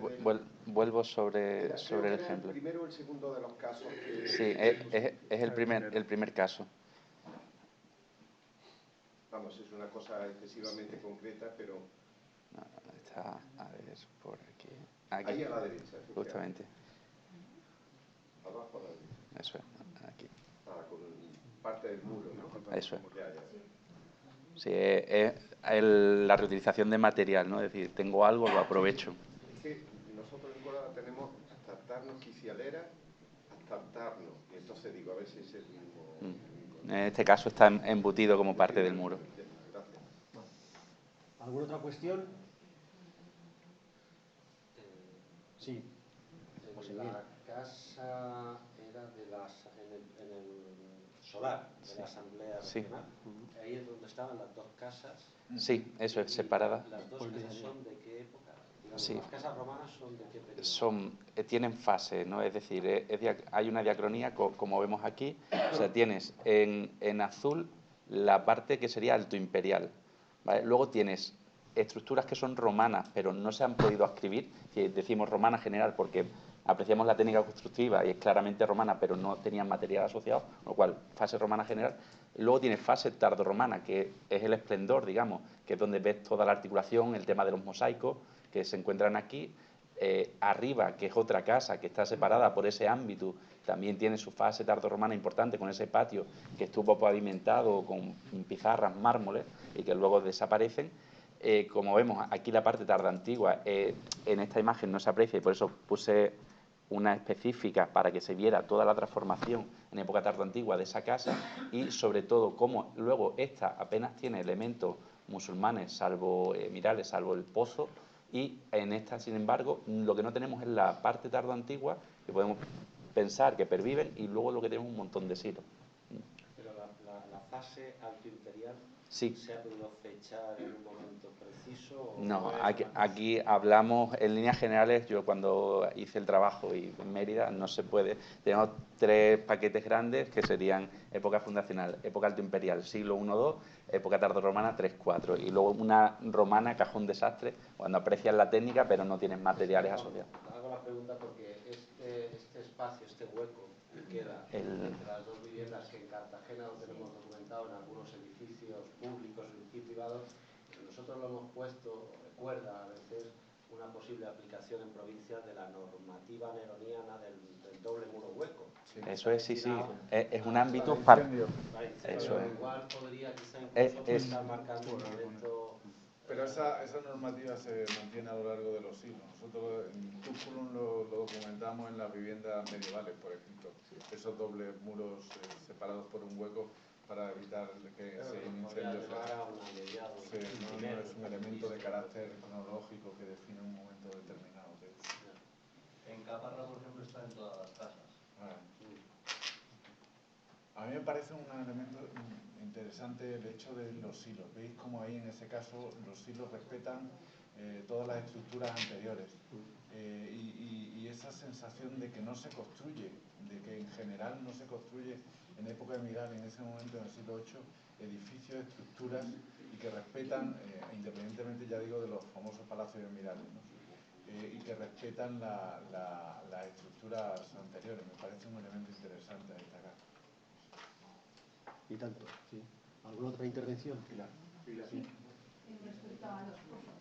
Speaker 2: vuelvo sobre el ejemplo.
Speaker 4: ¿El primero o el segundo de los casos?
Speaker 2: Sí, es el primer caso.
Speaker 4: Vamos, es una cosa excesivamente concreta, pero...
Speaker 2: No, está, a ver, por aquí.
Speaker 4: Ahí a la derecha.
Speaker 2: Justamente.
Speaker 4: Abajo a la derecha.
Speaker 2: Eso es, aquí.
Speaker 4: Con parte del muro, ¿no?
Speaker 2: Eso es.
Speaker 4: Ya.
Speaker 2: Sí, es la reutilización de material, ¿no? Es decir, tengo algo, lo aprovecho.
Speaker 4: Es que nosotros en Córdoba tenemos hasta Tarnos Quicialera, hasta Tarnos. Y entonces digo, a ver si es el mismo...
Speaker 2: En este caso está embutido como parte del muro.
Speaker 4: Gracias.
Speaker 3: ¿Alguna otra cuestión? Sí.
Speaker 5: La casa era en el solar de la Asamblea Regional. Ahí es donde estaban las dos casas.
Speaker 2: Sí, eso es, separada.
Speaker 5: ¿Las dos casas son de qué época? Digamos,
Speaker 2: sí.
Speaker 5: ¿Las casas romanas son de qué periodo?
Speaker 2: Tienen fase, ¿no? Es decir, hay una diacronía, como vemos aquí. O sea, tienes en azul la parte que sería alto imperial, ¿vale? Luego tienes estructuras que son romanas, pero no se han podido adscribir. Decimos romana general porque apreciamos la técnica constructiva y es claramente romana, pero no tenían material asociado, con lo cual, fase romana general. Luego tienes fase tardorromana, que es el esplendor, digamos, que es donde ves toda la articulación, el tema de los mosaicos, que se encuentran aquí. Arriba, que es otra casa que está separada por ese ámbito, también tiene su fase tardorromana importante, con ese patio que estuvo pavimentado con pizarras, mármoles, y que luego desaparecen. Como vemos, aquí la parte tardantigua en esta imagen no se aprecia y por eso puse una específica para que se viera toda la transformación en época tardoantigua de esa casa y sobre todo cómo luego esta apenas tiene elementos musulmanes, salvo mirales, salvo el pozo, y en esta, sin embargo, lo que no tenemos es la parte tardoantigua, que podemos pensar que perviven, y luego lo que tenemos es un montón de silos.
Speaker 5: Pero la fase alto imperial,
Speaker 2: sí.
Speaker 5: ¿se ha podido fechar en un momento preciso?
Speaker 2: No, aquí hablamos en líneas generales. Yo cuando hice el trabajo y en Mérida no se puede. Tenemos 3 paquetes grandes que serían época fundacional, época alto imperial, siglo I-II, época tardorromana 3-4 y luego una romana cajón desastre cuando aprecias la técnica pero no tienes materiales asociados.
Speaker 5: Hago la pregunta porque este espacio, este hueco que queda entre las dos viviendas, que en Cartagena lo tenemos documentado en algunos edificios públicos y privados, nosotros lo hemos puesto, recuerda a veces una posible aplicación en provincias de la normativa neroniana del doble muro hueco.
Speaker 2: Sí. Eso es, sí. Es un ámbito para...
Speaker 5: Eso es. Igual podría quizá incluso estar marcando un momento...
Speaker 1: Pero esa normativa se mantiene a lo largo de los siglos. Nosotros en Túculum lo documentamos en las viviendas medievales, por ejemplo. Esos dobles muros separados por un hueco para evitar que se incendios. No es un elemento de carácter cronológico que define un momento determinado.
Speaker 6: En Caparra, por ejemplo, está en todas las casas.
Speaker 1: A mí me parece un elemento interesante el hecho de los silos. Veis como ahí en ese caso los silos respetan todas las estructuras anteriores y esa sensación de que no se construye, de que en general no se construye en época de Miral, en ese momento en el siglo VIII, edificios, estructuras y que respetan, independientemente ya digo de los famosos palacios de Miral, ¿no? Y que respetan las estructuras anteriores. Me parece un elemento interesante a destacar.
Speaker 3: Y tanto, sí. ¿Alguna otra intervención?
Speaker 1: Pilar.
Speaker 7: Sí, respecto a los pozos.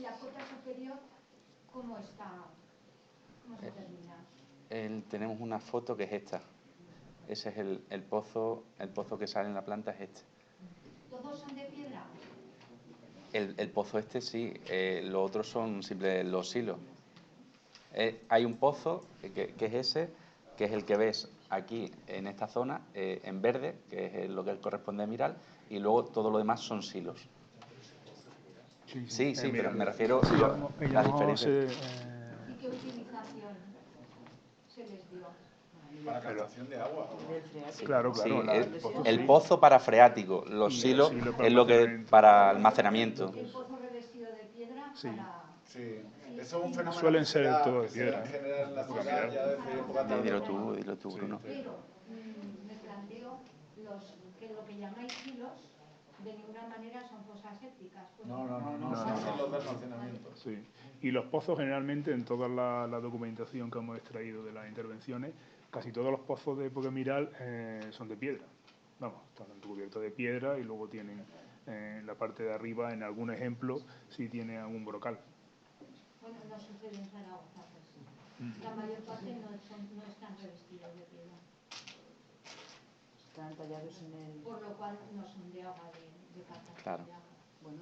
Speaker 7: La cota superior, ¿cómo se termina?
Speaker 2: Tenemos una foto que es esta. Ese es el pozo que sale en la planta es este.
Speaker 7: ¿Todos son de piedra?
Speaker 2: El pozo este sí, los otros son simples los silos. Hay un pozo que es ese, que es el que ves aquí en esta zona, en verde, que es lo que corresponde a Miral, y luego todo lo demás son silos. Sí, pero me refiero a las diferencias.
Speaker 7: ¿Y qué utilización se les dio?
Speaker 1: Para captación de agua.
Speaker 2: Sí,
Speaker 8: Claro.
Speaker 2: Sí, el pozo para freático, los silos es lo que para almacenamiento.
Speaker 7: El pozo
Speaker 8: Sí.
Speaker 1: Sí, eso es un fenómeno
Speaker 8: Suelen
Speaker 1: que
Speaker 8: ser
Speaker 1: se da,
Speaker 8: todo de
Speaker 1: que se da
Speaker 8: piedra,
Speaker 1: en general en la ciudad ya desde época
Speaker 2: Dilo
Speaker 1: tardía.
Speaker 2: tú,
Speaker 1: Sí.
Speaker 2: Bruno.
Speaker 7: Pero me planteo que lo que llamáis silos de ninguna manera son fosas sépticas. Pues
Speaker 1: No, son silos de almacenamiento.
Speaker 8: Sí. Y los pozos generalmente, en toda la documentación que hemos extraído de las intervenciones, casi todos los pozos de época miral son de piedra. Vamos, están cubiertos de piedra y luego tienen en la parte de arriba, en algún ejemplo, sí tiene algún brocal.
Speaker 7: Bueno, no sucede en Zaragoza, pues. La mayor parte no están revestidos de piedra.
Speaker 9: Están tallados en el...
Speaker 7: Por lo cual no son de agua, de cata.
Speaker 2: Claro.
Speaker 7: De agua.
Speaker 9: Bueno,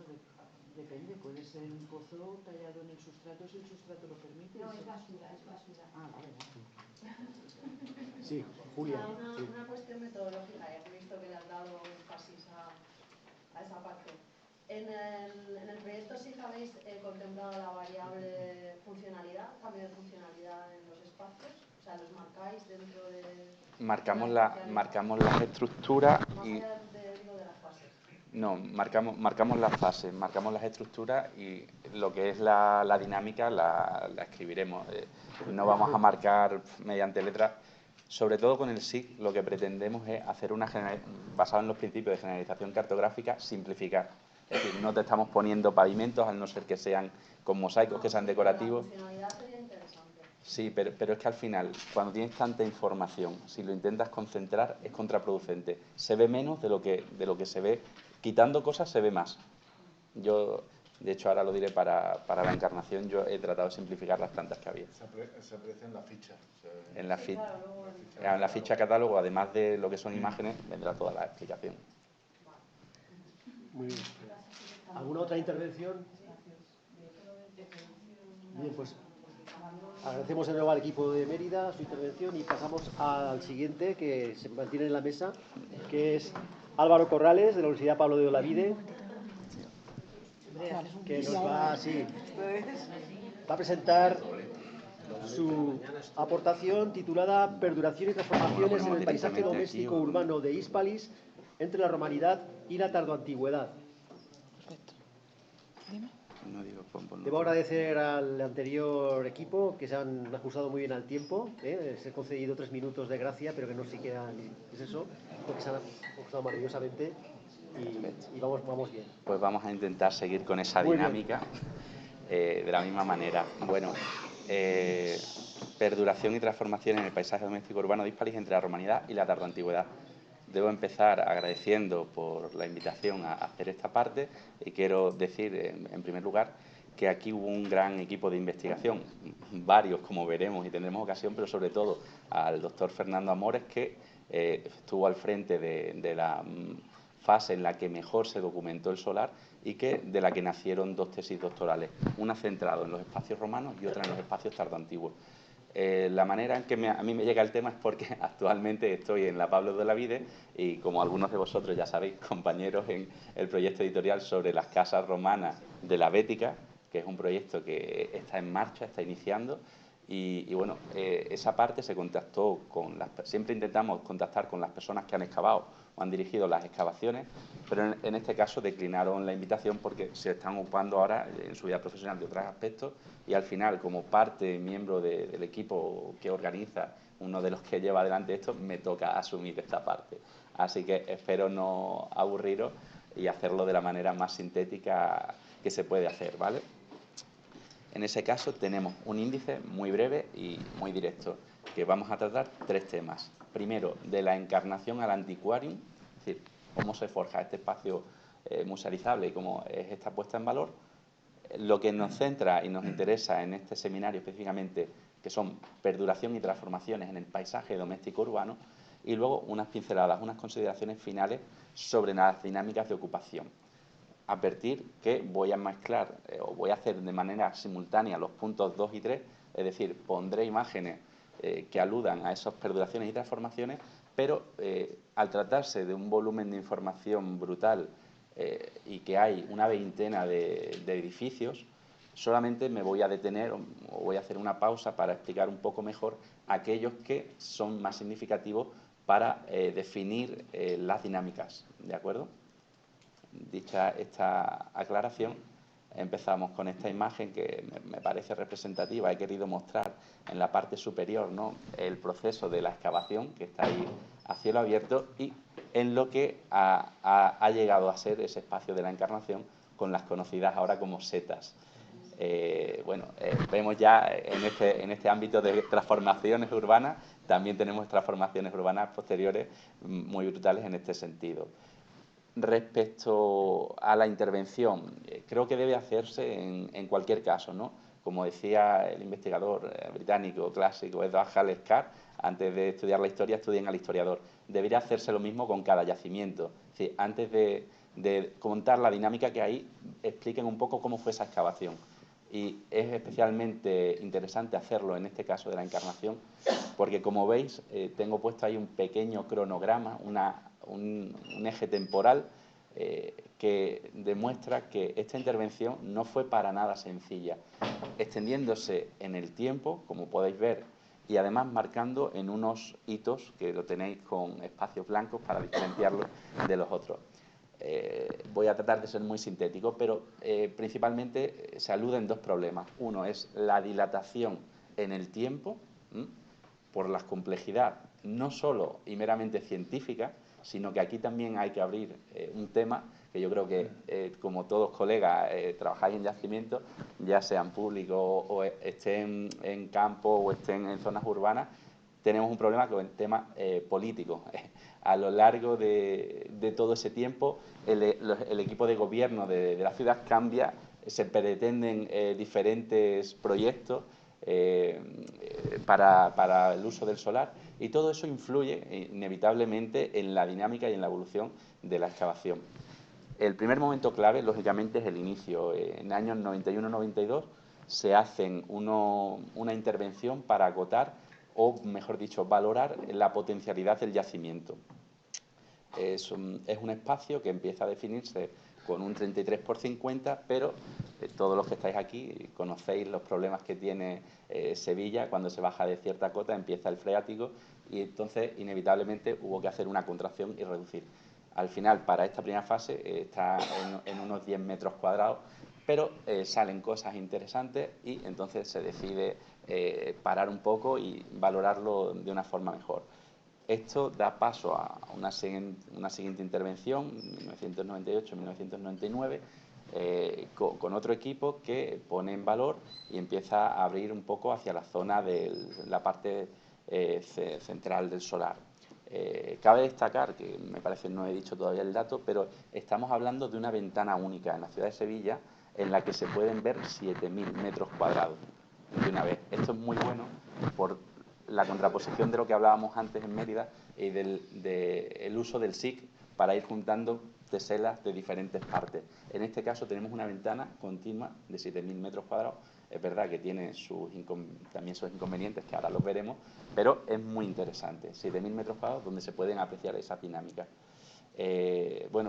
Speaker 9: depende, puede ser un pozo tallado en el sustrato si el sustrato lo permite.
Speaker 7: No, es basura, es basura.
Speaker 9: Ah, vale.
Speaker 3: Sí, Julia.
Speaker 10: Una cuestión metodológica, ya que he visto que le han dado énfasis a esa parte. En el proyecto sí que habéis contemplado la variable funcionalidad, cambio de funcionalidad en los espacios, o sea, los marcáis dentro de...
Speaker 2: Marcamos las estructuras y...
Speaker 10: Más allá de las fases.
Speaker 2: No, marcamos las estructuras y lo que es la dinámica la escribiremos. No vamos a marcar mediante letras. Sobre todo con el SIG lo que pretendemos es hacer basado en los principios de generalización cartográfica, simplificar. Es decir, no te estamos poniendo pavimentos, al no ser que sean con mosaicos, que sean decorativos.
Speaker 10: La funcionalidad sería interesante.
Speaker 2: Sí, pero es que al final, cuando tienes tanta información, si lo intentas concentrar, es contraproducente. Se ve menos de lo que se ve. Quitando cosas se ve más. Yo, de hecho, ahora lo diré para la encarnación, yo he tratado de simplificar las plantas que había.
Speaker 1: Se aprecia en la ficha.
Speaker 2: En la ficha catálogo, además de lo que son imágenes, vendrá toda la explicación.
Speaker 3: Muy bien. ¿Alguna otra intervención? Bien, pues agradecemos de nuevo al equipo de Mérida su intervención y pasamos al siguiente que se mantiene en la mesa, que es Álvaro Corrales, de la Universidad Pablo de Olavide, que nos va a presentar su aportación titulada Perduración y transformaciones en el paisaje doméstico urbano de Hispalis entre la romanidad y la tardoantigüedad. Debo agradecer al anterior equipo que se han ajustado muy bien al tiempo. Se han concedido 3 minutos de gracia, pero que no siquiera es eso, porque se han ajustado maravillosamente y vamos bien.
Speaker 2: Pues vamos a intentar seguir con esa dinámica de la misma manera. Bueno, perduración y transformación en el paisaje doméstico urbano de Hispalis entre la romanidad y la tardoantigüedad. Debo empezar agradeciendo por la invitación a hacer esta parte y quiero decir, en primer lugar, que aquí hubo un gran equipo de investigación, varios como veremos y tendremos ocasión, pero sobre todo al doctor Fernando Amores, que estuvo al frente de la fase en la que mejor se documentó el solar y de la que nacieron 2 tesis doctorales, una centrada en los espacios romanos y otra en los espacios tardoantiguos. La manera en que a mí me llega el tema es porque actualmente estoy en la Pablo de Olavide y, como algunos de vosotros ya sabéis, compañeros en el proyecto editorial sobre las casas romanas de la Bética, que es un proyecto que está en marcha, está iniciando, y bueno, esa parte se contactó siempre intentamos contactar con las personas que han excavado o han dirigido las excavaciones, pero en este caso declinaron la invitación porque se están ocupando ahora en su vida profesional de otros aspectos y al final, como miembro del equipo que organiza, uno de los que lleva adelante esto, me toca asumir esta parte. Así que espero no aburriros y hacerlo de la manera más sintética que se puede hacer, ¿vale? En ese caso tenemos un índice muy breve y muy directo, que vamos a tratar 3 temas. Primero, de la encarnación al antiquarium, es decir, cómo se forja este espacio musealizable y cómo es esta puesta en valor. Lo que nos centra y nos interesa en este seminario específicamente, que son perduración y transformaciones en el paisaje doméstico urbano, y luego unas pinceladas, unas consideraciones finales sobre las dinámicas de ocupación. Advertir que voy a mezclar o voy a hacer de manera simultánea los puntos 2 y 3, es decir, pondré imágenes que aludan a esas perduraciones y transformaciones, pero al tratarse de un volumen de información brutal y que hay una veintena de edificios, solamente me voy a detener o voy a hacer una pausa para explicar un poco mejor aquellos que son más significativos para definir las dinámicas, ¿de acuerdo? Dicha esta aclaración, Empezamos con esta imagen que me parece representativa. He querido mostrar en la parte superior, ¿no?, el proceso de la excavación, que está ahí a cielo abierto, y en lo que ha llegado a ser ese espacio de la Encarnación, con las conocidas ahora como setas. Vemos ya en este ámbito de transformaciones urbanas, también tenemos transformaciones urbanas posteriores muy brutales en este sentido. Respecto a la intervención, creo que debe hacerse en cualquier caso, ¿no? Como decía el investigador británico clásico Edward Hall Scott, antes de estudiar la historia, estudien al historiador. Debería hacerse lo mismo con cada yacimiento. Es decir, antes de contar la dinámica que hay, expliquen un poco cómo fue esa excavación. Y es especialmente interesante hacerlo en este caso de la Encarnación, porque como veis, tengo puesto ahí un pequeño cronograma, un eje temporal que demuestra que esta intervención no fue para nada sencilla, extendiéndose en el tiempo, como podéis ver, y además marcando en unos hitos que lo tenéis con espacios blancos para diferenciarlo de los otros. Voy a tratar de ser muy sintético, pero principalmente se aluden dos problemas. Uno es la dilatación en el tiempo, por la complejidad no solo y meramente científica, sino que aquí también hay que abrir un tema que yo creo que, como todos colegas, trabajáis en yacimientos, ya sean públicos o estén en campo o estén en zonas urbanas, tenemos un problema con el tema político. A lo largo de todo ese tiempo, el equipo de gobierno de la ciudad cambia, se pretenden diferentes proyectos para el uso del solar, y todo eso influye inevitablemente en la dinámica y en la evolución de la excavación. El primer momento clave, lógicamente, es el inicio. En años 91-92 se hacen una intervención para acotar, o mejor dicho, valorar la potencialidad del yacimiento. Es un espacio que empieza a definirse con un 33×50, pero todos los que estáis aquí conocéis los problemas que tiene Sevilla. Cuando se baja de cierta cota empieza el freático, y entonces inevitablemente hubo que hacer una contracción y reducir. Al final, para esta primera fase, está en unos 10 metros cuadrados, pero salen cosas interesantes y entonces se decide parar un poco y valorarlo de una forma mejor. Esto da paso a una siguiente intervención, 1998-1999, con otro equipo que pone en valor y empieza a abrir un poco hacia la zona de la parte central del solar. Cabe destacar, que me parece no he dicho todavía el dato, pero estamos hablando de una ventana única en la ciudad de Sevilla en la que se pueden ver 7.000 metros cuadrados de una vez. Esto es muy bueno por la contraposición de lo que hablábamos antes en Mérida y del uso del SIC para ir juntando teselas de diferentes partes. En este caso tenemos una ventana continua de 7.000 metros cuadrados. Es verdad que tiene también sus inconvenientes, que ahora los veremos, pero es muy interesante. 7.000 metros cuadrados donde se pueden apreciar esas dinámicas.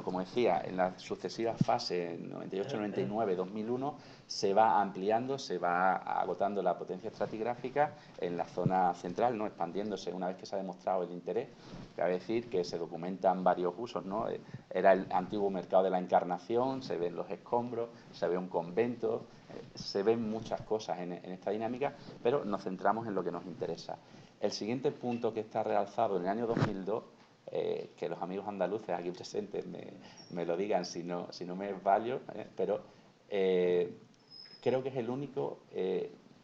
Speaker 2: Como decía, en las sucesivas fases, 98, 99, 2001, se va ampliando, se va agotando la potencia estratigráfica en la zona central, ¿no?, expandiéndose una vez que se ha demostrado el interés. Cabe decir que se documentan varios usos, ¿no? Era el antiguo mercado de la Encarnación, se ven los escombros, se ve un convento, se ven muchas cosas en esta dinámica, pero nos centramos en lo que nos interesa. El siguiente punto que está realzado en el año 2002, que los amigos andaluces aquí presentes me lo digan si no me vallo, pero creo que es el único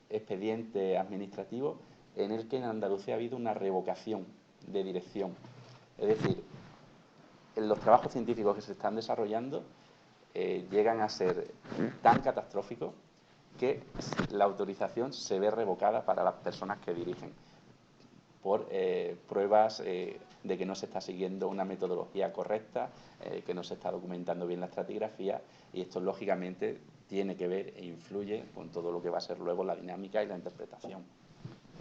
Speaker 2: expediente administrativo en el que en Andalucía ha habido una revocación de dirección. Es decir, los trabajos científicos que se están desarrollando llegan a ser tan catastróficos que la autorización se ve revocada para las personas que dirigen, por pruebas de que no se está siguiendo una metodología correcta, que no se está documentando bien la estratigrafía, y esto lógicamente tiene que ver e influye con todo lo que va a ser luego la dinámica y la interpretación.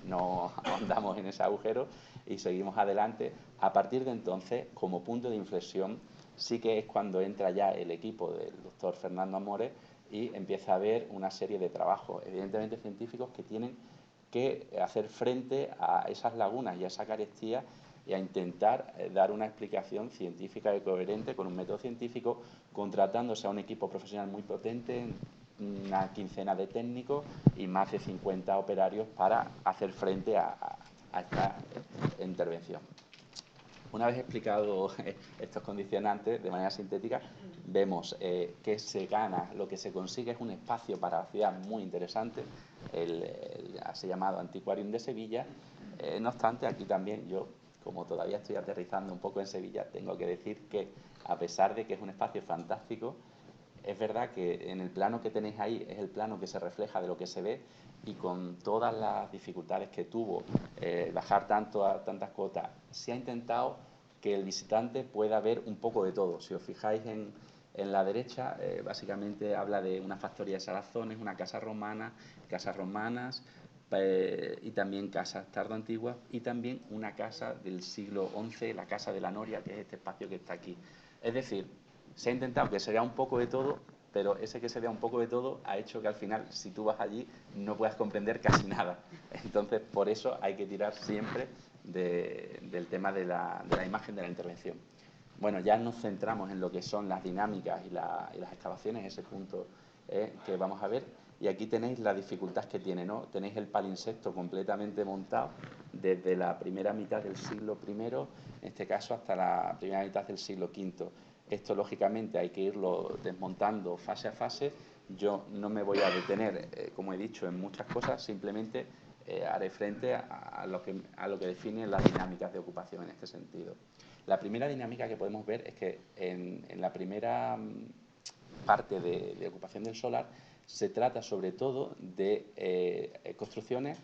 Speaker 2: No andamos en ese agujero y seguimos adelante. A partir de entonces, como punto de inflexión, sí que es cuando entra ya el equipo del doctor Fernando Amores y empieza a haber una serie de trabajos, evidentemente científicos, que tienen que hacer frente a esas lagunas y a esa carestía y a intentar dar una explicación científica y coherente con un método científico, contratándose a un equipo profesional muy potente una quincena de técnicos y más de 50 operarios para hacer frente a esta intervención. Una vez explicado estos condicionantes de manera sintética, vemos que se gana, lo que se consigue es un espacio para la ciudad muy interesante, el así llamado Antiquarium de Sevilla. No obstante, aquí también yo, como todavía estoy aterrizando un poco en Sevilla, tengo que decir que, a pesar de que es un espacio fantástico, es verdad que en el plano que tenéis ahí es el plano que se refleja de lo que se ve, y con todas las dificultades que tuvo bajar tantas cuotas, se ha intentado que el visitante pueda ver un poco de todo. Si os fijáis en la derecha, básicamente habla de una factoría de salazones, una casa romana, casas romanas, y también casas tardoantiguas, y también una casa del siglo XI, la Casa de la Noria, que es este espacio que está aquí. Es decir, se ha intentado que se vea un poco de todo, pero ese que se vea un poco de todo ha hecho que al final, si tú vas allí, no puedas comprender casi nada. Entonces, por eso hay que tirar siempre del tema de la imagen de la intervención. Bueno, ya nos centramos en lo que son las dinámicas y las excavaciones, ese punto que vamos a ver. Y aquí tenéis la dificultad que tiene, ¿no? Tenéis el palimpsesto completamente montado desde la primera mitad del siglo I, en este caso, hasta la primera mitad del siglo V. Esto, lógicamente, hay que irlo desmontando fase a fase. Yo no me voy a detener, como he dicho, en muchas cosas, simplemente haré frente a lo que define las dinámicas de ocupación en este sentido. La primera dinámica que podemos ver es que en la primera parte de ocupación del solar se trata sobre todo de construcciones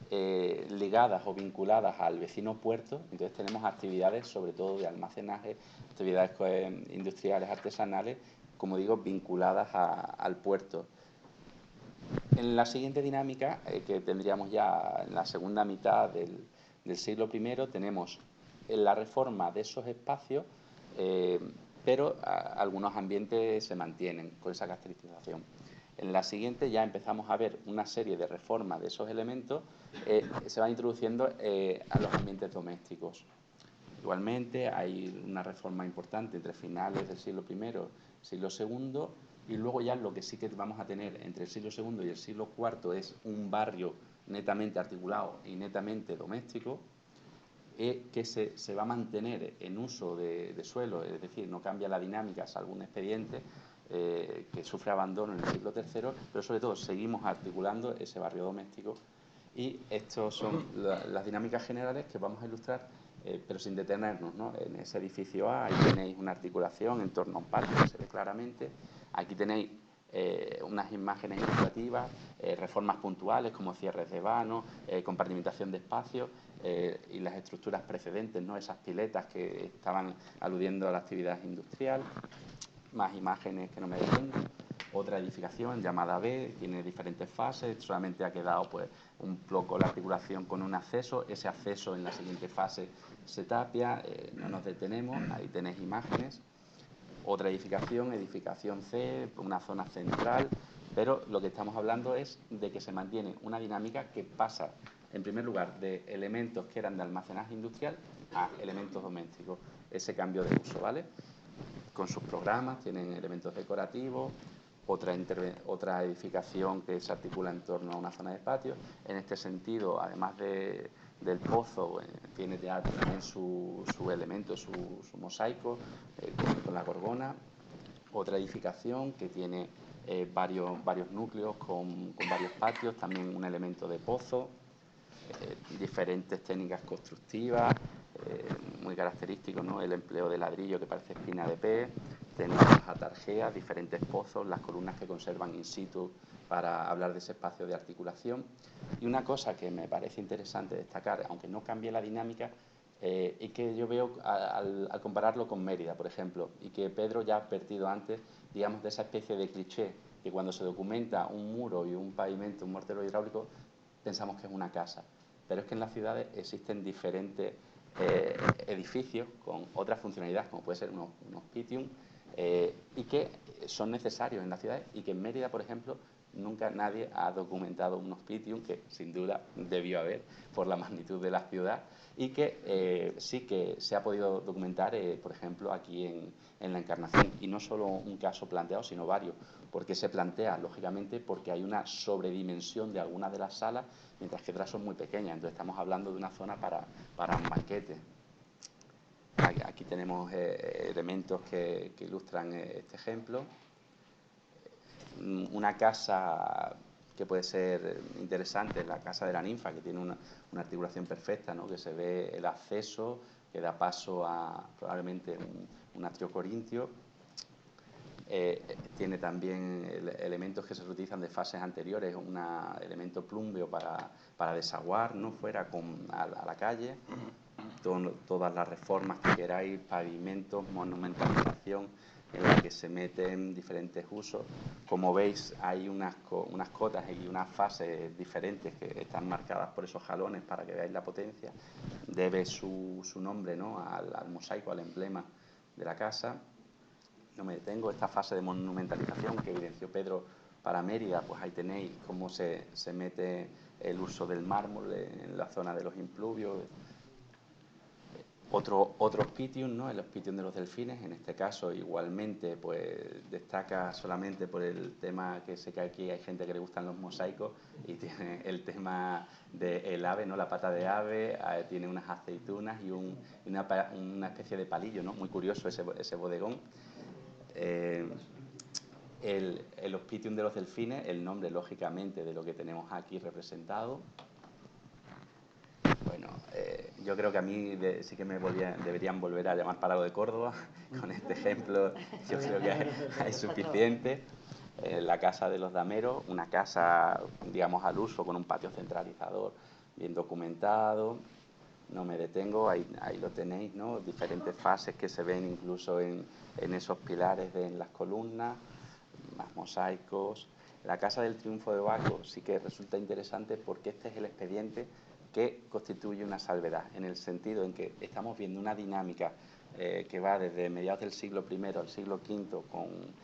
Speaker 2: ligadas o vinculadas al vecino puerto. Entonces tenemos actividades sobre todo de almacenaje, actividades industriales, artesanales, como digo, vinculadas al puerto. En la siguiente dinámica, que tendríamos ya en la segunda mitad del siglo I, tenemos la reforma de esos espacios, pero algunos ambientes se mantienen con esa caracterización. En la siguiente ya empezamos a ver una serie de reformas de esos elementos, se van introduciendo a los ambientes domésticos. Igualmente hay una reforma importante entre finales del siglo I y siglo II, y luego ya lo que sí que vamos a tener entre el siglo II y el siglo IV es un barrio netamente articulado y netamente doméstico, que se va a mantener en uso de suelo, es decir, no cambia la dinámica, salvo un expediente que sufre abandono en el siglo III, pero sobre todo seguimos articulando ese barrio doméstico, y estas son las dinámicas generales que vamos a ilustrar, pero sin detenernos, ¿no? En ese edificio A, ahí tenéis una articulación en torno a un parque, que se ve claramente. Aquí tenéis unas imágenes ilustrativas, reformas puntuales como cierres de vanos, compartimentación de espacios, y las estructuras precedentes, ¿no? Esas piletas que estaban aludiendo a la actividad industrial. Más imágenes que no me detengo. Otra edificación llamada B, tiene diferentes fases, solamente ha quedado pues un poco la articulación con un acceso, ese acceso en la siguiente fase se tapia, no nos detenemos, ahí tenéis imágenes. Otra edificación, edificación C, una zona central, pero lo que estamos hablando es de que se mantiene una dinámica que pasa, en primer lugar, de elementos que eran de almacenaje industrial a elementos domésticos, ese cambio de uso, ¿vale? Con sus programas, tienen elementos decorativos, otra edificación que se articula en torno a una zona de patio. En este sentido, además del pozo, tiene ya también su elemento, su mosaico, con la gorgona. Otra edificación que tiene varios núcleos con varios patios, también un elemento de pozo, diferentes técnicas constructivas, muy característico, ¿no? El empleo de ladrillo que parece espina de pez, tenemos las atarjeas, diferentes pozos, las columnas que conservan in situ para hablar de ese espacio de articulación. Y una cosa que me parece interesante destacar, aunque no cambie la dinámica, y que yo veo al compararlo con Mérida, por ejemplo, y que Pedro ya ha advertido antes, digamos, de esa especie de cliché, que cuando se documenta un muro y un pavimento, un mortero hidráulico, pensamos que es una casa. Pero es que en las ciudades existen diferentes edificios con otras funcionalidades, como puede ser un hospitium, y que son necesarios en las ciudades, y que en Mérida, por ejemplo, nunca nadie ha documentado un hospitium, que sin duda debió haber por la magnitud de la ciudad, y que sí que se ha podido documentar, por ejemplo, aquí en la Encarnación. Y no solo un caso planteado, sino varios, porque se plantea, lógicamente, porque hay una sobredimensión de algunas de las salas, mientras que otras son muy pequeñas. Entonces estamos hablando de una zona para un banquete. Aquí tenemos elementos que ilustran este ejemplo. Una casa que puede ser interesante es la casa de la ninfa, que tiene una articulación perfecta, ¿no? Que se ve el acceso, que da paso a probablemente un atrio corintio. Tiene también elementos que se utilizan de fases anteriores, un elemento plúmbeo para desaguar, ¿no? Fuera a la calle. Todas las reformas que queráis, pavimentos, monumentalización, en la que se meten diferentes usos. Como veis, hay unas cotas y unas fases diferentes que están marcadas por esos jalones para que veáis la potencia. Debe su nombre, ¿no? al mosaico, al emblema de la casa. No me detengo. Esta fase de monumentalización que evidenció Pedro para Mérida, pues ahí tenéis cómo se mete el uso del mármol en la zona de los impluvios. Otro hospitium, ¿no? El hospitium de los delfines, en este caso igualmente pues destaca solamente por el tema que sé que aquí hay gente que le gustan los mosaicos y tiene el tema del ave, ¿no? La pata de ave, tiene unas aceitunas y una especie de palillo, ¿no? Muy curioso ese bodegón. El hospitium de los delfines, el nombre lógicamente de lo que tenemos aquí representado. Bueno, yo creo que a mí sí que deberían volver a llamar Palau de Córdoba. Con este ejemplo yo creo que hay suficiente. La casa de los dameros, una casa, digamos, al uso, con un patio centralizador bien documentado. No me detengo, ahí lo tenéis, ¿no? Diferentes fases que se ven incluso en esos pilares en las columnas, más mosaicos. La casa del triunfo de Baco sí que resulta interesante porque este es el expediente que constituye una salvedad, en el sentido en que estamos viendo una dinámica que va desde mediados del siglo I al siglo V,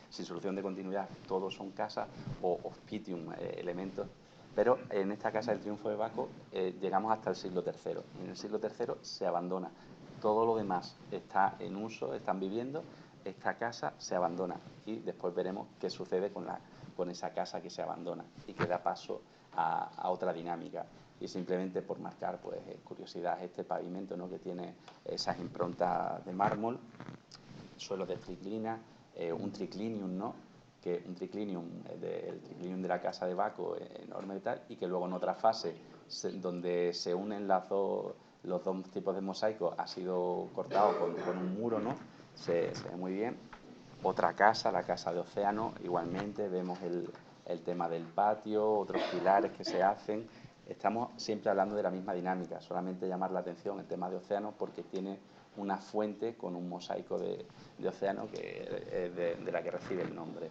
Speaker 2: sin solución de continuidad, todos son casas o hospitium, elementos, pero en esta casa del triunfo de Baco llegamos hasta el siglo III. En el siglo III se abandona, todo lo demás está en uso, están viviendo, esta casa se abandona y después veremos qué sucede con esa casa que se abandona y que da paso a otra dinámica. Y simplemente por marcar, pues, curiosidad, este pavimento, ¿no? Que tiene esas improntas de mármol, suelos de triclina, un triclinium, ¿no? Que un triclinium, el triclinium de la casa de Baco, enorme y tal, y que luego en otra fase, donde se unen los dos tipos de mosaicos, ha sido cortado con un muro, ¿no? Se ve muy bien. Otra casa, la casa de Océano, igualmente vemos el tema del patio, otros pilares que se hacen. Estamos siempre hablando de la misma dinámica, solamente llamar la atención el tema de Océano porque tiene una fuente con un mosaico de Océano que de la que recibe el nombre.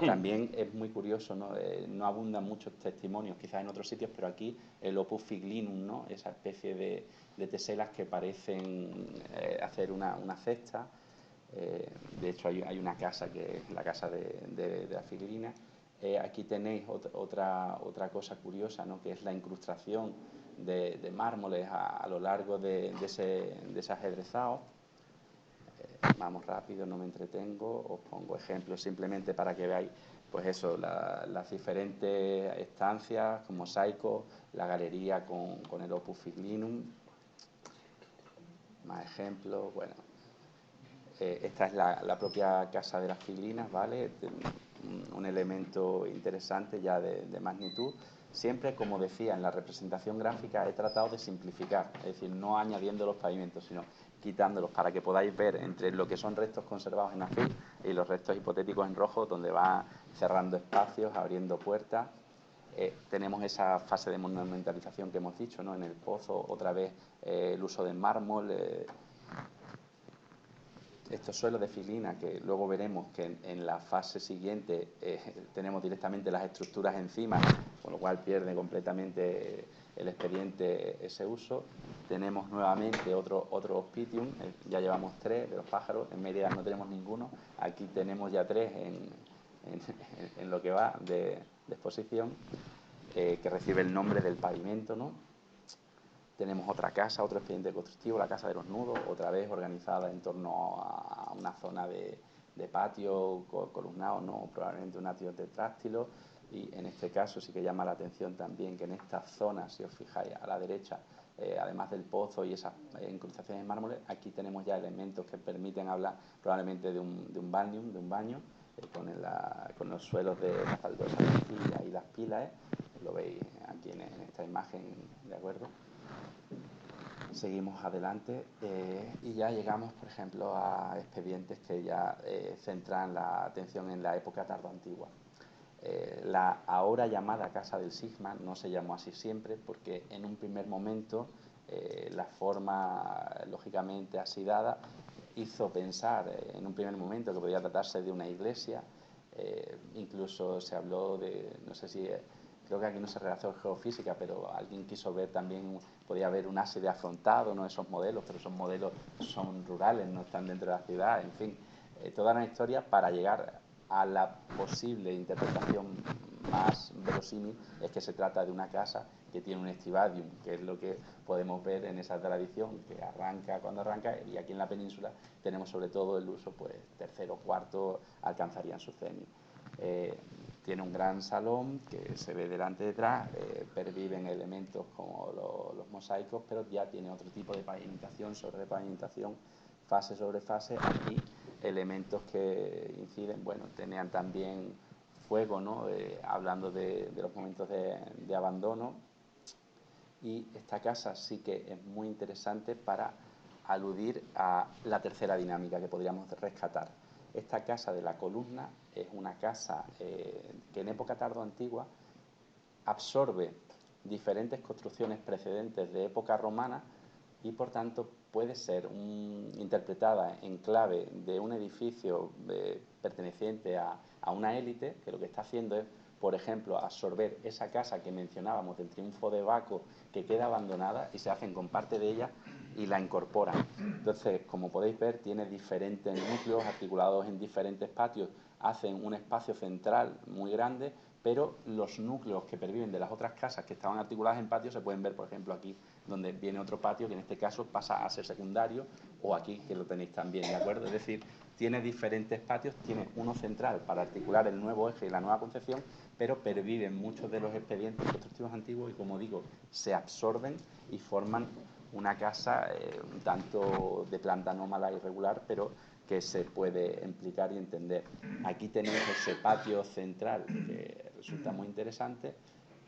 Speaker 2: También es muy curioso, ¿no? No abundan muchos testimonios, quizás en otros sitios, pero aquí el opus figlinum, ¿no? Esa especie de teselas que parecen hacer una cesta. De hecho hay una casa que es la casa de la figlina. Aquí tenéis otra cosa curiosa, ¿no? Que es la incrustación de mármoles a lo largo de ese ajedrezado. Vamos rápido, no me entretengo, os pongo ejemplos simplemente para que veáis, pues eso, las diferentes estancias con mosaicos, la galería con el opus figlinum. Más ejemplos, bueno. Esta es la propia casa de las figlinas, ¿vale? Un elemento interesante ya de magnitud. Siempre, como decía, en la representación gráfica he tratado de simplificar, es decir, no añadiendo los pavimentos, sino quitándolos para que podáis ver entre lo que son restos conservados en azul y los restos hipotéticos en rojo, donde va cerrando espacios, abriendo puertas. Tenemos esa fase de monumentalización que hemos dicho, ¿no? En el pozo, otra vez el uso del mármol, estos suelos de figlina, que luego veremos que en la fase siguiente tenemos directamente las estructuras encima, con lo cual pierde completamente el expediente ese uso. Tenemos nuevamente otro hospitium, ya llevamos 3 de los pájaros, en Mérida no tenemos ninguno, aquí tenemos ya 3 en lo que va de exposición, que recibe el nombre del pavimento, ¿no? Tenemos otra casa, otro expediente constructivo, la Casa de los Nudos, otra vez organizada en torno a una zona de patio columnado, ¿no? Probablemente un atrio tetráctilo. Y en este caso sí que llama la atención también que en esta zona, si os fijáis a la derecha, además del pozo y esas incrustaciones de mármoles, aquí tenemos ya elementos que permiten hablar probablemente de un baño, con los suelos de las baldosas y las pilas, lo veis aquí en esta imagen, ¿de acuerdo? Seguimos adelante y ya llegamos, por ejemplo, a expedientes que ya centran la atención en la época tardoantigua. La ahora llamada Casa del Sigma no se llamó así siempre porque en un primer momento la forma lógicamente así dada hizo pensar en un primer momento que podía tratarse de una iglesia. Incluso se habló de, no sé si, creo que aquí no se redactó geofísica, pero alguien quiso ver también, podía haber un ábside afrontado, no esos modelos, pero esos modelos son rurales, no están dentro de la ciudad, en fin, toda una historia para llegar a la posible interpretación más verosímil es que se trata de una casa que tiene un estivadium, que es lo que podemos ver en esa tradición que arranca cuando arranca, y aquí en la península tenemos sobre todo el uso, pues tercero, cuarto alcanzarían su cenit. Tiene un gran salón que se ve delante y detrás, perviven elementos como los mosaicos, pero ya tiene otro tipo de pavimentación sobre pavimentación, fase sobre fase. Aquí elementos que inciden, bueno, tenían también fuego, ¿no? Hablando de los momentos de abandono. Y esta casa sí que es muy interesante para aludir a la tercera dinámica que podríamos rescatar. Esta casa de la columna es una casa que en época tardoantigua absorbe diferentes construcciones precedentes de época romana y por tanto puede ser interpretada en clave de un edificio perteneciente a una élite que lo que está haciendo es, por ejemplo, absorber esa casa que mencionábamos del Triunfo de Baco, que queda abandonada, y se hacen con parte de ella y la incorporan. Entonces, como podéis ver, tiene diferentes núcleos articulados en diferentes patios, hacen un espacio central muy grande, pero los núcleos que perviven de las otras casas que estaban articuladas en patios se pueden ver, por ejemplo, aquí, donde viene otro patio que en este caso pasa a ser secundario, o aquí, que lo tenéis también, ¿de acuerdo? Es decir, tiene diferentes patios, tiene uno central para articular el nuevo eje y la nueva concepción, pero perviven muchos de los expedientes constructivos antiguos y, como digo, se absorben y forman una casa un tanto de planta anómala, irregular, pero que se puede implicar y entender. Aquí tenéis ese patio central que resulta muy interesante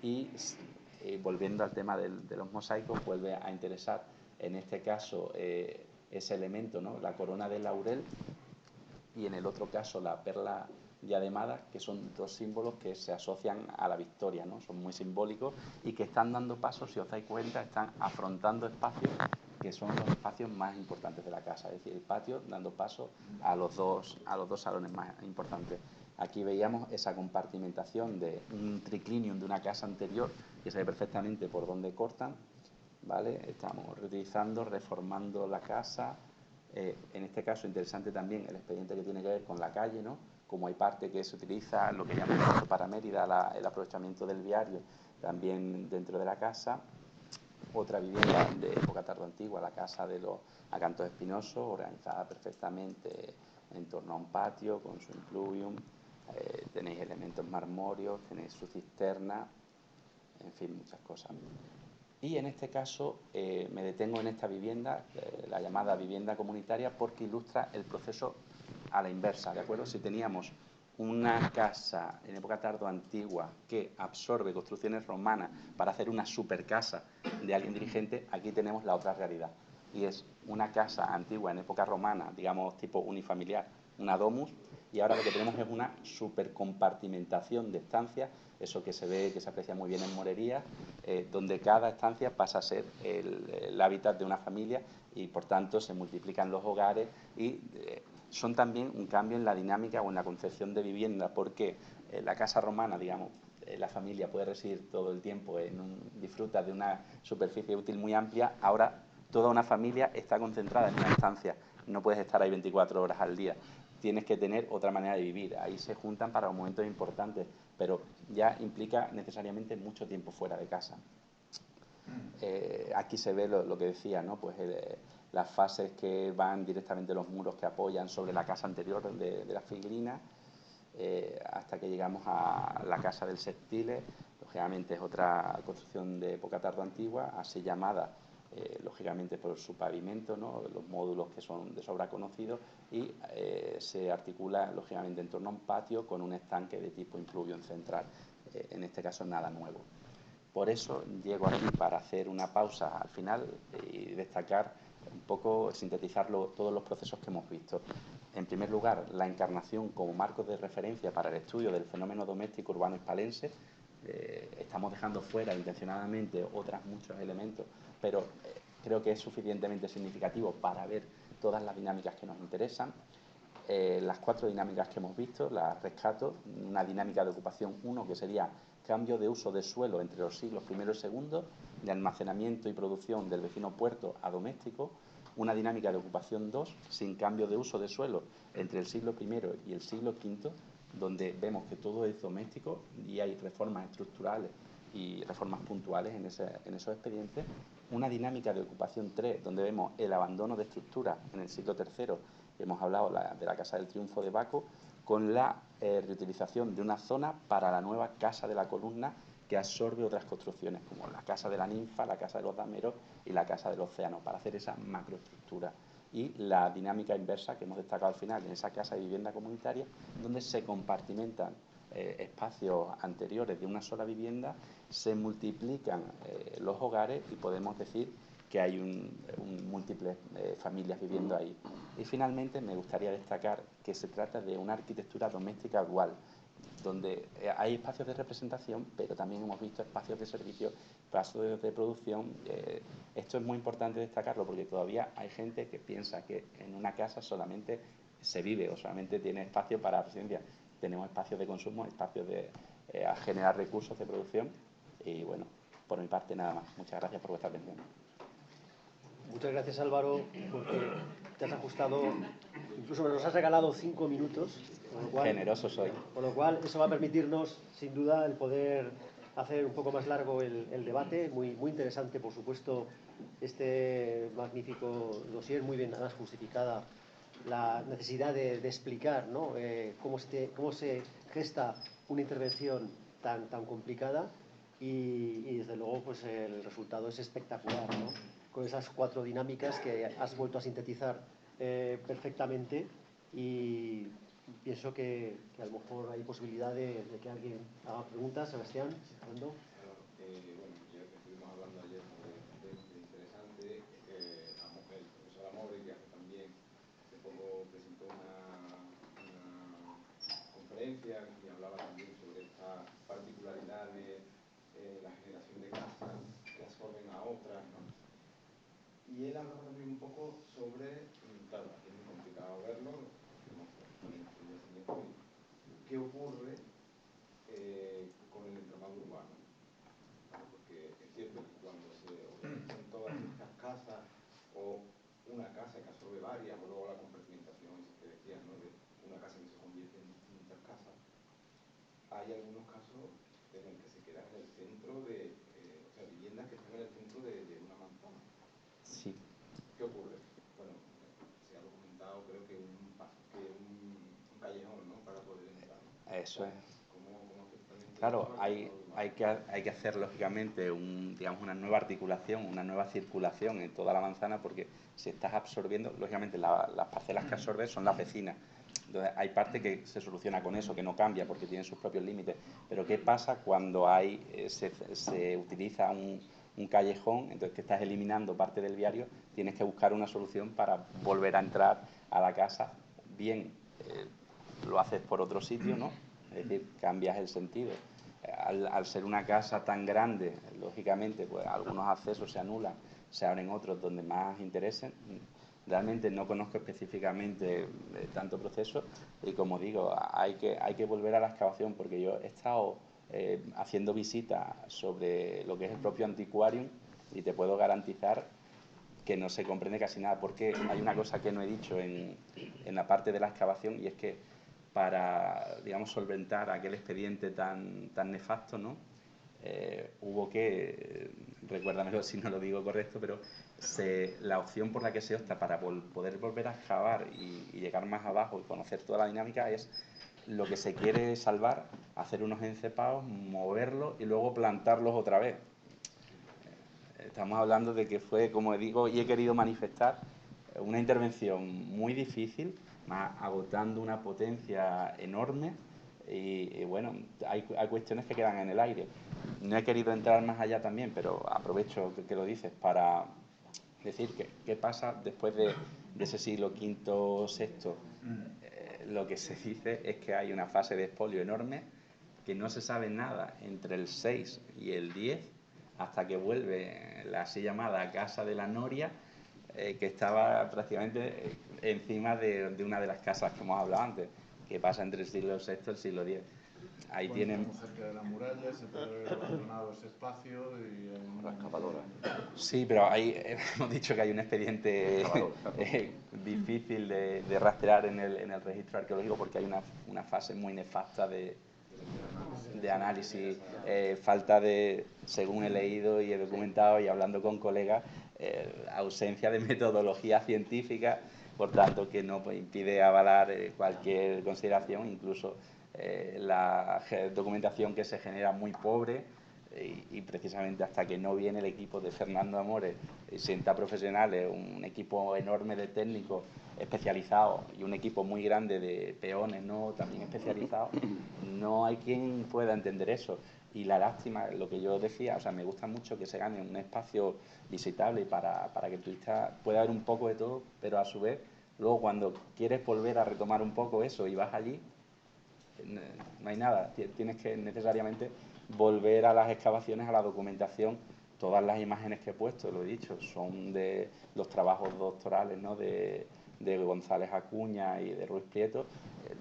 Speaker 2: y volviendo al tema de los mosaicos, vuelve a interesar en este caso ese elemento, ¿no? La corona de laurel, y en el otro caso la perla diademada, que son dos símbolos que se asocian a la victoria, ¿no? Son muy simbólicos y que están dando pasos, si os dais cuenta, están afrontando espacios que son los espacios más importantes de la casa, es decir, el patio dando paso a los dos salones más importantes. Aquí veíamos esa compartimentación de un triclinium de una casa anterior, que se ve perfectamente por dónde cortan, ¿vale? Estamos reutilizando, reformando la casa. En este caso, interesante también el expediente que tiene que ver con la calle, ¿no? Como hay parte que se utiliza, lo que llamamos para Mérida, el aprovechamiento del viario, también dentro de la casa. Otra vivienda de época tardoantigua, la casa de los Acantos Espinosos, organizada perfectamente en torno a un patio con su impluvium. Tenéis elementos marmóreos, tenéis su cisterna, en fin, muchas cosas. Y en este caso me detengo en esta vivienda, la llamada vivienda comunitaria, porque ilustra el proceso a la inversa, ¿de acuerdo? Si teníamos una casa en época tardoantigua que absorbe construcciones romanas para hacer una supercasa de alguien dirigente, aquí tenemos la otra realidad. Y es una casa antigua en época romana, digamos tipo unifamiliar, una domus, y ahora lo que tenemos es una supercompartimentación de estancias, eso que se ve, que se aprecia muy bien en Morería, donde cada estancia pasa a ser el hábitat de una familia y por tanto se multiplican los hogares y son también un cambio en la dinámica o en la concepción de vivienda, porque la casa romana, digamos, la familia puede residir todo el tiempo, disfruta de una superficie útil muy amplia. Ahora toda una familia está concentrada en una estancia, no puedes estar ahí 24 horas al día. tienes que tener otra manera de vivir. Ahí se juntan para los momentos importantes, pero ya implica necesariamente mucho tiempo fuera de casa. Aquí se ve lo que decía, ¿no? Pues las fases que van directamente los muros que apoyan sobre la casa anterior de la Filigrina, hasta que llegamos a la casa del Sextiles. Lógicamente es otra construcción de época tardoantigua, así llamada, lógicamente por su pavimento, ¿no? Los módulos que son de sobra conocidos, y se articula lógicamente en torno a un patio con un estanque de tipo impluvión central. En este caso nada nuevo. Por eso llego aquí para hacer una pausa al final y destacar un poco, sintetizar todos los procesos que hemos visto. En primer lugar, la encarnación como marco de referencia para el estudio del fenómeno doméstico urbano hispalense. Estamos dejando fuera intencionadamente otros muchos elementos, pero creo que es suficientemente significativo para ver todas las dinámicas que nos interesan. Las 4 dinámicas que hemos visto las rescato. Una dinámica de ocupación 1, que sería cambio de uso de suelo entre los siglos I y II, de almacenamiento y producción del vecino puerto a doméstico. Una dinámica de ocupación 2, sin cambio de uso de suelo entre el siglo I y el siglo V, donde vemos que todo es doméstico y hay reformas estructurales y reformas puntuales en esos expedientes. Una dinámica de ocupación 3, donde vemos el abandono de estructuras en el siglo III, hemos hablado de la Casa del Triunfo de Baco, con la reutilización de una zona para la nueva Casa de la Columna, que absorbe otras construcciones, como la Casa de la Ninfa, la Casa de los Dameros y la Casa del Océano, para hacer esa macroestructura. Y la dinámica inversa que hemos destacado al final, en esa casa de vivienda comunitaria, donde se compartimentan espacios anteriores de una sola vivienda, se multiplican los hogares y podemos decir que hay múltiples familias viviendo ahí. Y finalmente me gustaría destacar que se trata de una arquitectura doméstica dual, donde hay espacios de representación, pero también hemos visto espacios de servicio, espacios de producción. Esto es muy importante destacarlo, porque todavía hay gente que piensa que en una casa solamente se vive o solamente tiene espacio para residencia. Tenemos espacios de consumo, espacios de generar recursos de producción. Y bueno, por mi parte nada más. Muchas gracias por vuestra atención.
Speaker 3: Muchas gracias, Álvaro, porque te has ajustado, incluso nos has regalado 5 minutos. Con lo cual,
Speaker 2: generoso soy.
Speaker 3: Con lo cual, eso va a permitirnos, sin duda, el poder hacer un poco más largo el debate. Muy interesante, por supuesto, este magnífico dossier, muy bien además justificada la necesidad de explicar, ¿no? cómo se gesta una intervención tan complicada y desde luego, pues el resultado es espectacular, ¿no? Con esas 4 dinámicas que has vuelto a sintetizar perfectamente, y pienso que a lo mejor hay posibilidad de que alguien haga preguntas. Sebastián, Fernando.
Speaker 4: Bueno, ya que estuvimos hablando ayer de interesante, el profesor Amore, que también hace poco presentó una conferencia y hablaba también sobre esta particularidad de la generación de casas que absorben a otras, ¿no? Y él hablaba también un poco sobre, claro, aquí es muy complicado verlo, qué ocurre con el entramado urbano. Claro, porque es cierto que cuando se organizan todas estas casas, o una casa que absorbe varias, o luego la compartimentación, eso que decías, ¿no? De una casa que se convierte en distintas casas, hay algunos casos en el que se quedan en el centro de, o sea, viviendas que están en el centro de una manzana.
Speaker 2: Sí.
Speaker 4: ¿Qué ocurre? Bueno, se ha documentado, creo que un callejón, ¿no? Para poder entrar, ¿no?
Speaker 2: Eso es.
Speaker 4: ¿Cómo exactamente?
Speaker 2: Claro, hay que hacer lógicamente una nueva articulación, una nueva circulación en toda la manzana, porque si estás absorbiendo, lógicamente las parcelas que absorbes son las vecinas. Entonces hay parte que se soluciona con eso, que no cambia porque tiene sus propios límites. Pero ¿qué pasa cuando se utiliza un callejón, entonces que estás eliminando parte del viario? Tienes que buscar una solución para volver a entrar a la casa. Bien, lo haces por otro sitio, ¿no? Es decir, cambias el sentido. Al ser una casa tan grande, lógicamente, pues algunos accesos se anulan, se abren otros donde más interesen. Realmente no conozco específicamente tanto proceso, y como digo, hay que volver a la excavación, porque yo he estado haciendo visitas sobre lo que es el propio antiquarium, y te puedo garantizar que no se comprende casi nada, porque hay una cosa que no he dicho en la parte de la excavación, y es que para, digamos, solventar aquel expediente tan nefasto, ¿no? Hubo que, recuérdamelo si no lo digo correcto, pero la opción por la que se opta para poder volver a excavar y llegar más abajo y conocer toda la dinámica es lo que se quiere salvar, hacer unos encepados, moverlos y luego plantarlos otra vez. Estamos hablando de que fue, como digo, y he querido manifestar, una intervención muy difícil, agotando una potencia enorme y bueno, hay cuestiones que quedan en el aire. No he querido entrar más allá también, pero aprovecho que lo dices para decir qué pasa después de ese siglo V, VI. Lo que se dice es que hay una fase de expolio enorme, que no se sabe nada entre el 6 y el 10, hasta que vuelve la así llamada Casa de la Noria, que estaba prácticamente encima de una de las casas que hemos hablado antes, que pasa entre el siglo VI y el siglo X. Ahí tienen...
Speaker 1: Estamos cerca de la muralla, se puede haber abandonado ese espacio y hay
Speaker 11: la excavadora.
Speaker 2: Sí, pero ahí hemos dicho que hay un expediente difícil de rastrear en el registro arqueológico, porque hay una fase muy nefasta de análisis, falta de, según he leído y he documentado y hablando con colegas, ausencia de metodología científica, por tanto que no impide avalar cualquier consideración, incluso la documentación que se genera muy pobre, y precisamente hasta que no viene el equipo de Fernando Amores y sienta profesionales, un equipo enorme de técnicos especializados y un equipo muy grande de peones, ¿no?, también especializados, no hay quien pueda entender eso. Y la lástima, lo que yo decía, o sea, me gusta mucho que se gane un espacio visitable para que el turista pueda ver un poco de todo, pero a su vez, luego cuando quieres volver a retomar un poco eso y vas allí, no hay nada, tienes que necesariamente volver a las excavaciones, a la documentación. Todas las imágenes que he puesto, lo he dicho, son de los trabajos doctorales, ¿no?, de González Acuña y de Ruiz Prieto.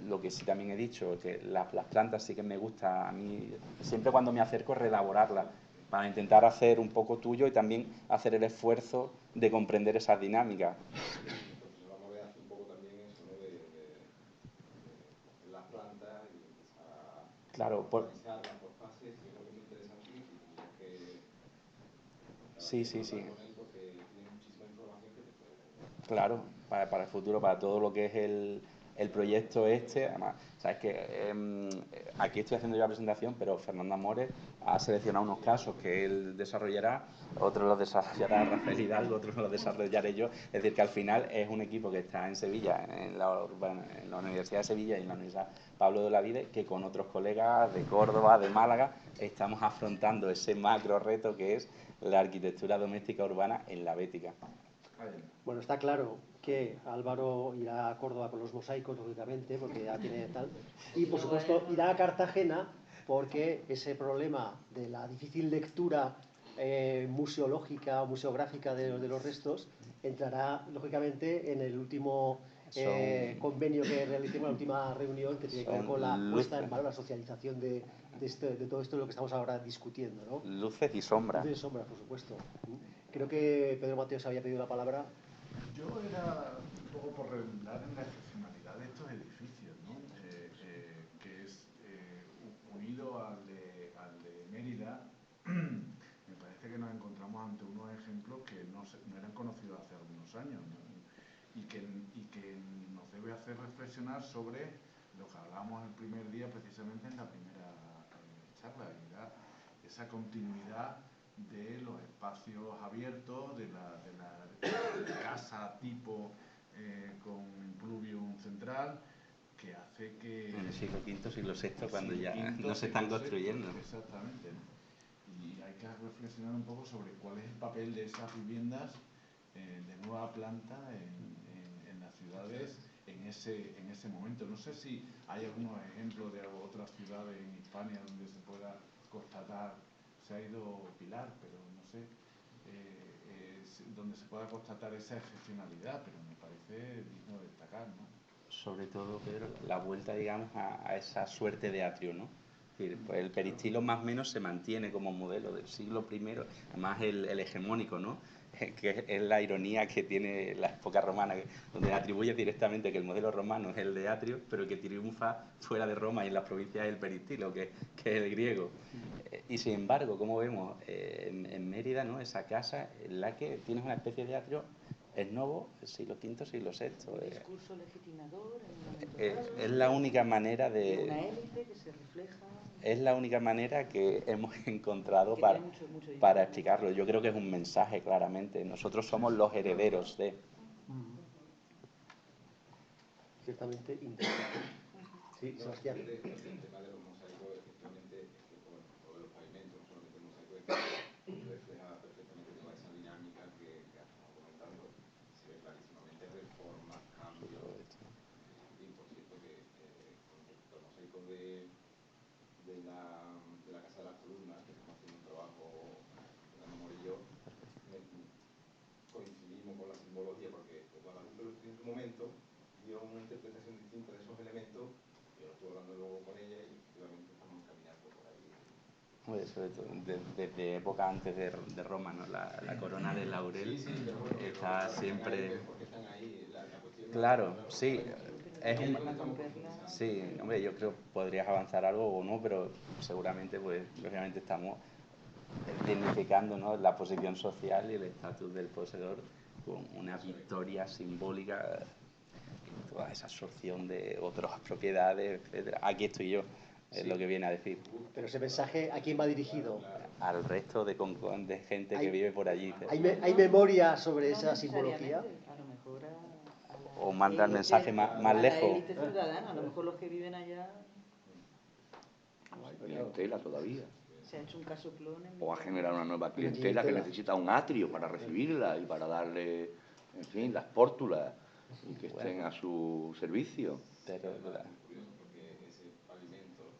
Speaker 2: Lo que sí también he dicho, que las plantas sí que me gusta a mí, siempre cuando me acerco, reelaborarlas, para intentar hacer un poco tuyo y también hacer el esfuerzo de comprender esas dinámicas. Claro, por fases, yo creo que es muy interesante y tendrías que con él porque tiene muchísima información que te puede... Claro, para el futuro, para todo lo que es el proyecto este. Además, sabes que aquí estoy haciendo yo la presentación, pero Fernando Amores ha seleccionado unos casos que él desarrollará, otros los desarrollará Rafael Hidalgo, otros los desarrollaré yo. Es decir, que al final es un equipo que está en Sevilla, en la Universidad de Sevilla y en la Universidad Pablo de Olavide, que con otros colegas de Córdoba, de Málaga, estamos afrontando ese macro reto que es la arquitectura doméstica urbana en la Bética.
Speaker 3: Bueno, está claro que Álvaro irá a Córdoba con los mosaicos, lógicamente, porque ya tiene tal. Y, por supuesto, irá a Cartagena porque ese problema de la difícil lectura museológica o museográfica de los restos entrará, lógicamente, en el último convenio que realicemos, la última reunión que tiene que ver con la puesta en valor, la socialización de todo esto de lo que estamos ahora discutiendo, ¿no?
Speaker 2: Luces y sombras.
Speaker 3: Luces y sombras, por supuesto. Creo que Pedro Mateos había pedido la palabra.
Speaker 1: Yo era un poco por redundar en la excepcionalidad de estos edificios, ¿no? Que es unido al de Mérida. Me parece que nos encontramos ante unos ejemplos que no eran conocidos hace algunos años, ¿no? y que nos debe hacer reflexionar sobre lo que hablábamos el primer día, precisamente en la primera charla, y era esa continuidad de los espacios abiertos, de la casa tipo con impluvium central, que hace que...
Speaker 2: En el siglo V, siglo VI, cuando ya no se están construyendo.
Speaker 1: Exactamente. Y hay que reflexionar un poco sobre cuál es el papel de esas viviendas de nueva planta en las ciudades en ese momento. No sé si hay algunos ejemplos de otras ciudades en Hispania donde se pueda constatar, se ha ido Pilar, pero no sé, donde se pueda constatar esa excepcionalidad, pero me parece digno de destacar, ¿no?
Speaker 2: Sobre todo, Pedro, la vuelta, digamos, a esa suerte de atrio, ¿no? Es decir, pues el peristilo más o menos se mantiene como modelo del siglo I, además el hegemónico, ¿no? Es que es la ironía que tiene la época romana, donde atribuye directamente que el modelo romano es el de Atrio, pero que triunfa fuera de Roma y en las provincias es el peristilo, que es el griego. Y sin embargo, como vemos en Mérida, ¿no? Esa casa en la que tienes una especie de atrio, es nuevo, siglo V, siglo VI.
Speaker 9: Discurso legitimador
Speaker 2: Es la única manera de...
Speaker 9: una élite que se refleja...
Speaker 2: Es la única manera que hemos encontrado
Speaker 9: que
Speaker 2: para explicarlo. Yo creo que es un mensaje, claramente. Nosotros somos los herederos de...
Speaker 3: Ciertamente interesante. Sí, Sebastián.
Speaker 4: El tema de los mosaicos, efectivamente, es que, bueno, lo de los pavimentos, no solamente el mosaico, es que refleja perfectamente toda esa dinámica que estamos comentando. Se ve clarísimamente reformas, cambios. Y por cierto, que con respecto al mosaico de la Casa de las Columnas, que estamos haciendo un trabajo, Fernando Morillo, coincidimos con la simbología, porque Guadalupe en su momento dio una interpretación distinta de esos elementos. Yo estuve hablando luego con ella y efectivamente estamos caminando por ahí.
Speaker 2: Sobre todo, desde época antes de Roma, ¿no? La corona de laurel está siempre...
Speaker 4: Porque están ahí, la cuestión...
Speaker 2: Claro, sí. Sí, hombre, yo creo que podrías avanzar algo o no, pero seguramente, pues, lógicamente estamos dignificando, ¿no? La posición social y el estatus del poseedor con una victoria simbólica en toda esa absorción de otras propiedades, etcétera. Aquí estoy yo, es lo que viene a decir.
Speaker 3: Pero ese mensaje, ¿a quién va dirigido?
Speaker 2: Al resto de gente que vive por allí.
Speaker 3: ¿Hay memoria sobre esa simbología?
Speaker 9: A lo mejor
Speaker 2: o manda el mensaje más lejos.
Speaker 9: A la élite ciudadana, a lo mejor los que viven allá...
Speaker 11: Hay clientela todavía.
Speaker 9: Se ha hecho un casoplón.
Speaker 11: O a generar una nueva clientela que necesita un atrio para recibirla y para darle, en fin, las pórtulas y que estén a su servicio.
Speaker 2: Pero,
Speaker 4: es curioso porque ese pavimento,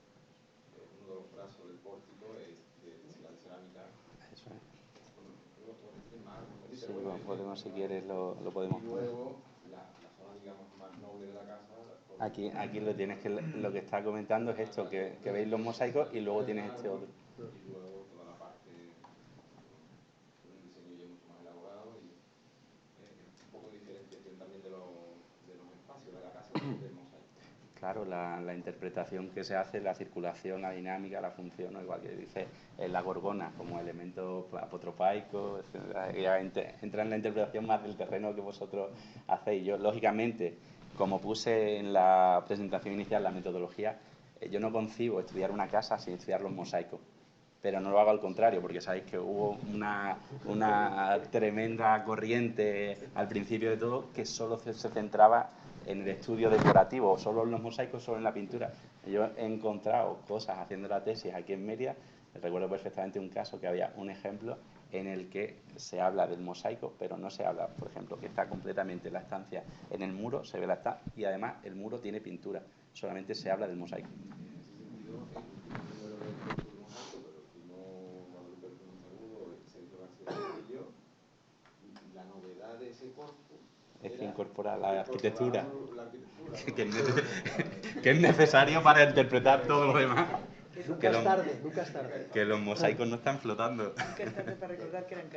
Speaker 4: uno de los brazos del pórtico es de cerámica.
Speaker 2: Eso es.
Speaker 4: Sí,
Speaker 2: podemos, si quieres, lo podemos
Speaker 4: poner. Y luego, la zona, digamos, más noble de la casa...
Speaker 2: Aquí lo tienes, que lo que está comentando es esto, que veis los mosaicos y luego tienes este otro.
Speaker 4: Y luego toda la parte, un diseño ya mucho más elaborado y un poco de diferenciación también de los espacios de la casa del mosaico.
Speaker 2: Claro, la interpretación que se hace, la circulación, la dinámica, la función, ¿no? Igual que dice la gorgona como elemento apotropaico, ya entra en la interpretación más del terreno que vosotros hacéis. Yo, lógicamente, como puse en la presentación inicial, la metodología, yo no concibo estudiar una casa sin estudiar los mosaicos. Pero no lo hago al contrario, porque sabéis que hubo una tremenda corriente al principio de todo que solo se centraba en el estudio decorativo, solo en los mosaicos, solo en la pintura. Yo he encontrado cosas haciendo la tesis aquí en Mérida. Recuerdo perfectamente un caso que había un ejemplo en el que se habla del mosaico, pero no se habla, por ejemplo, que está completamente la estancia en el muro, se ve la estancia, y además el muro tiene pintura, solamente se habla del mosaico.
Speaker 4: La novedad de ese corpus
Speaker 2: es que incorpora la arquitectura, que es necesario para interpretar todo lo demás.
Speaker 3: Nunca es tarde, nunca es tarde.
Speaker 2: Que los mosaicos no están flotando.
Speaker 9: Nunca es tarde para recordar que eran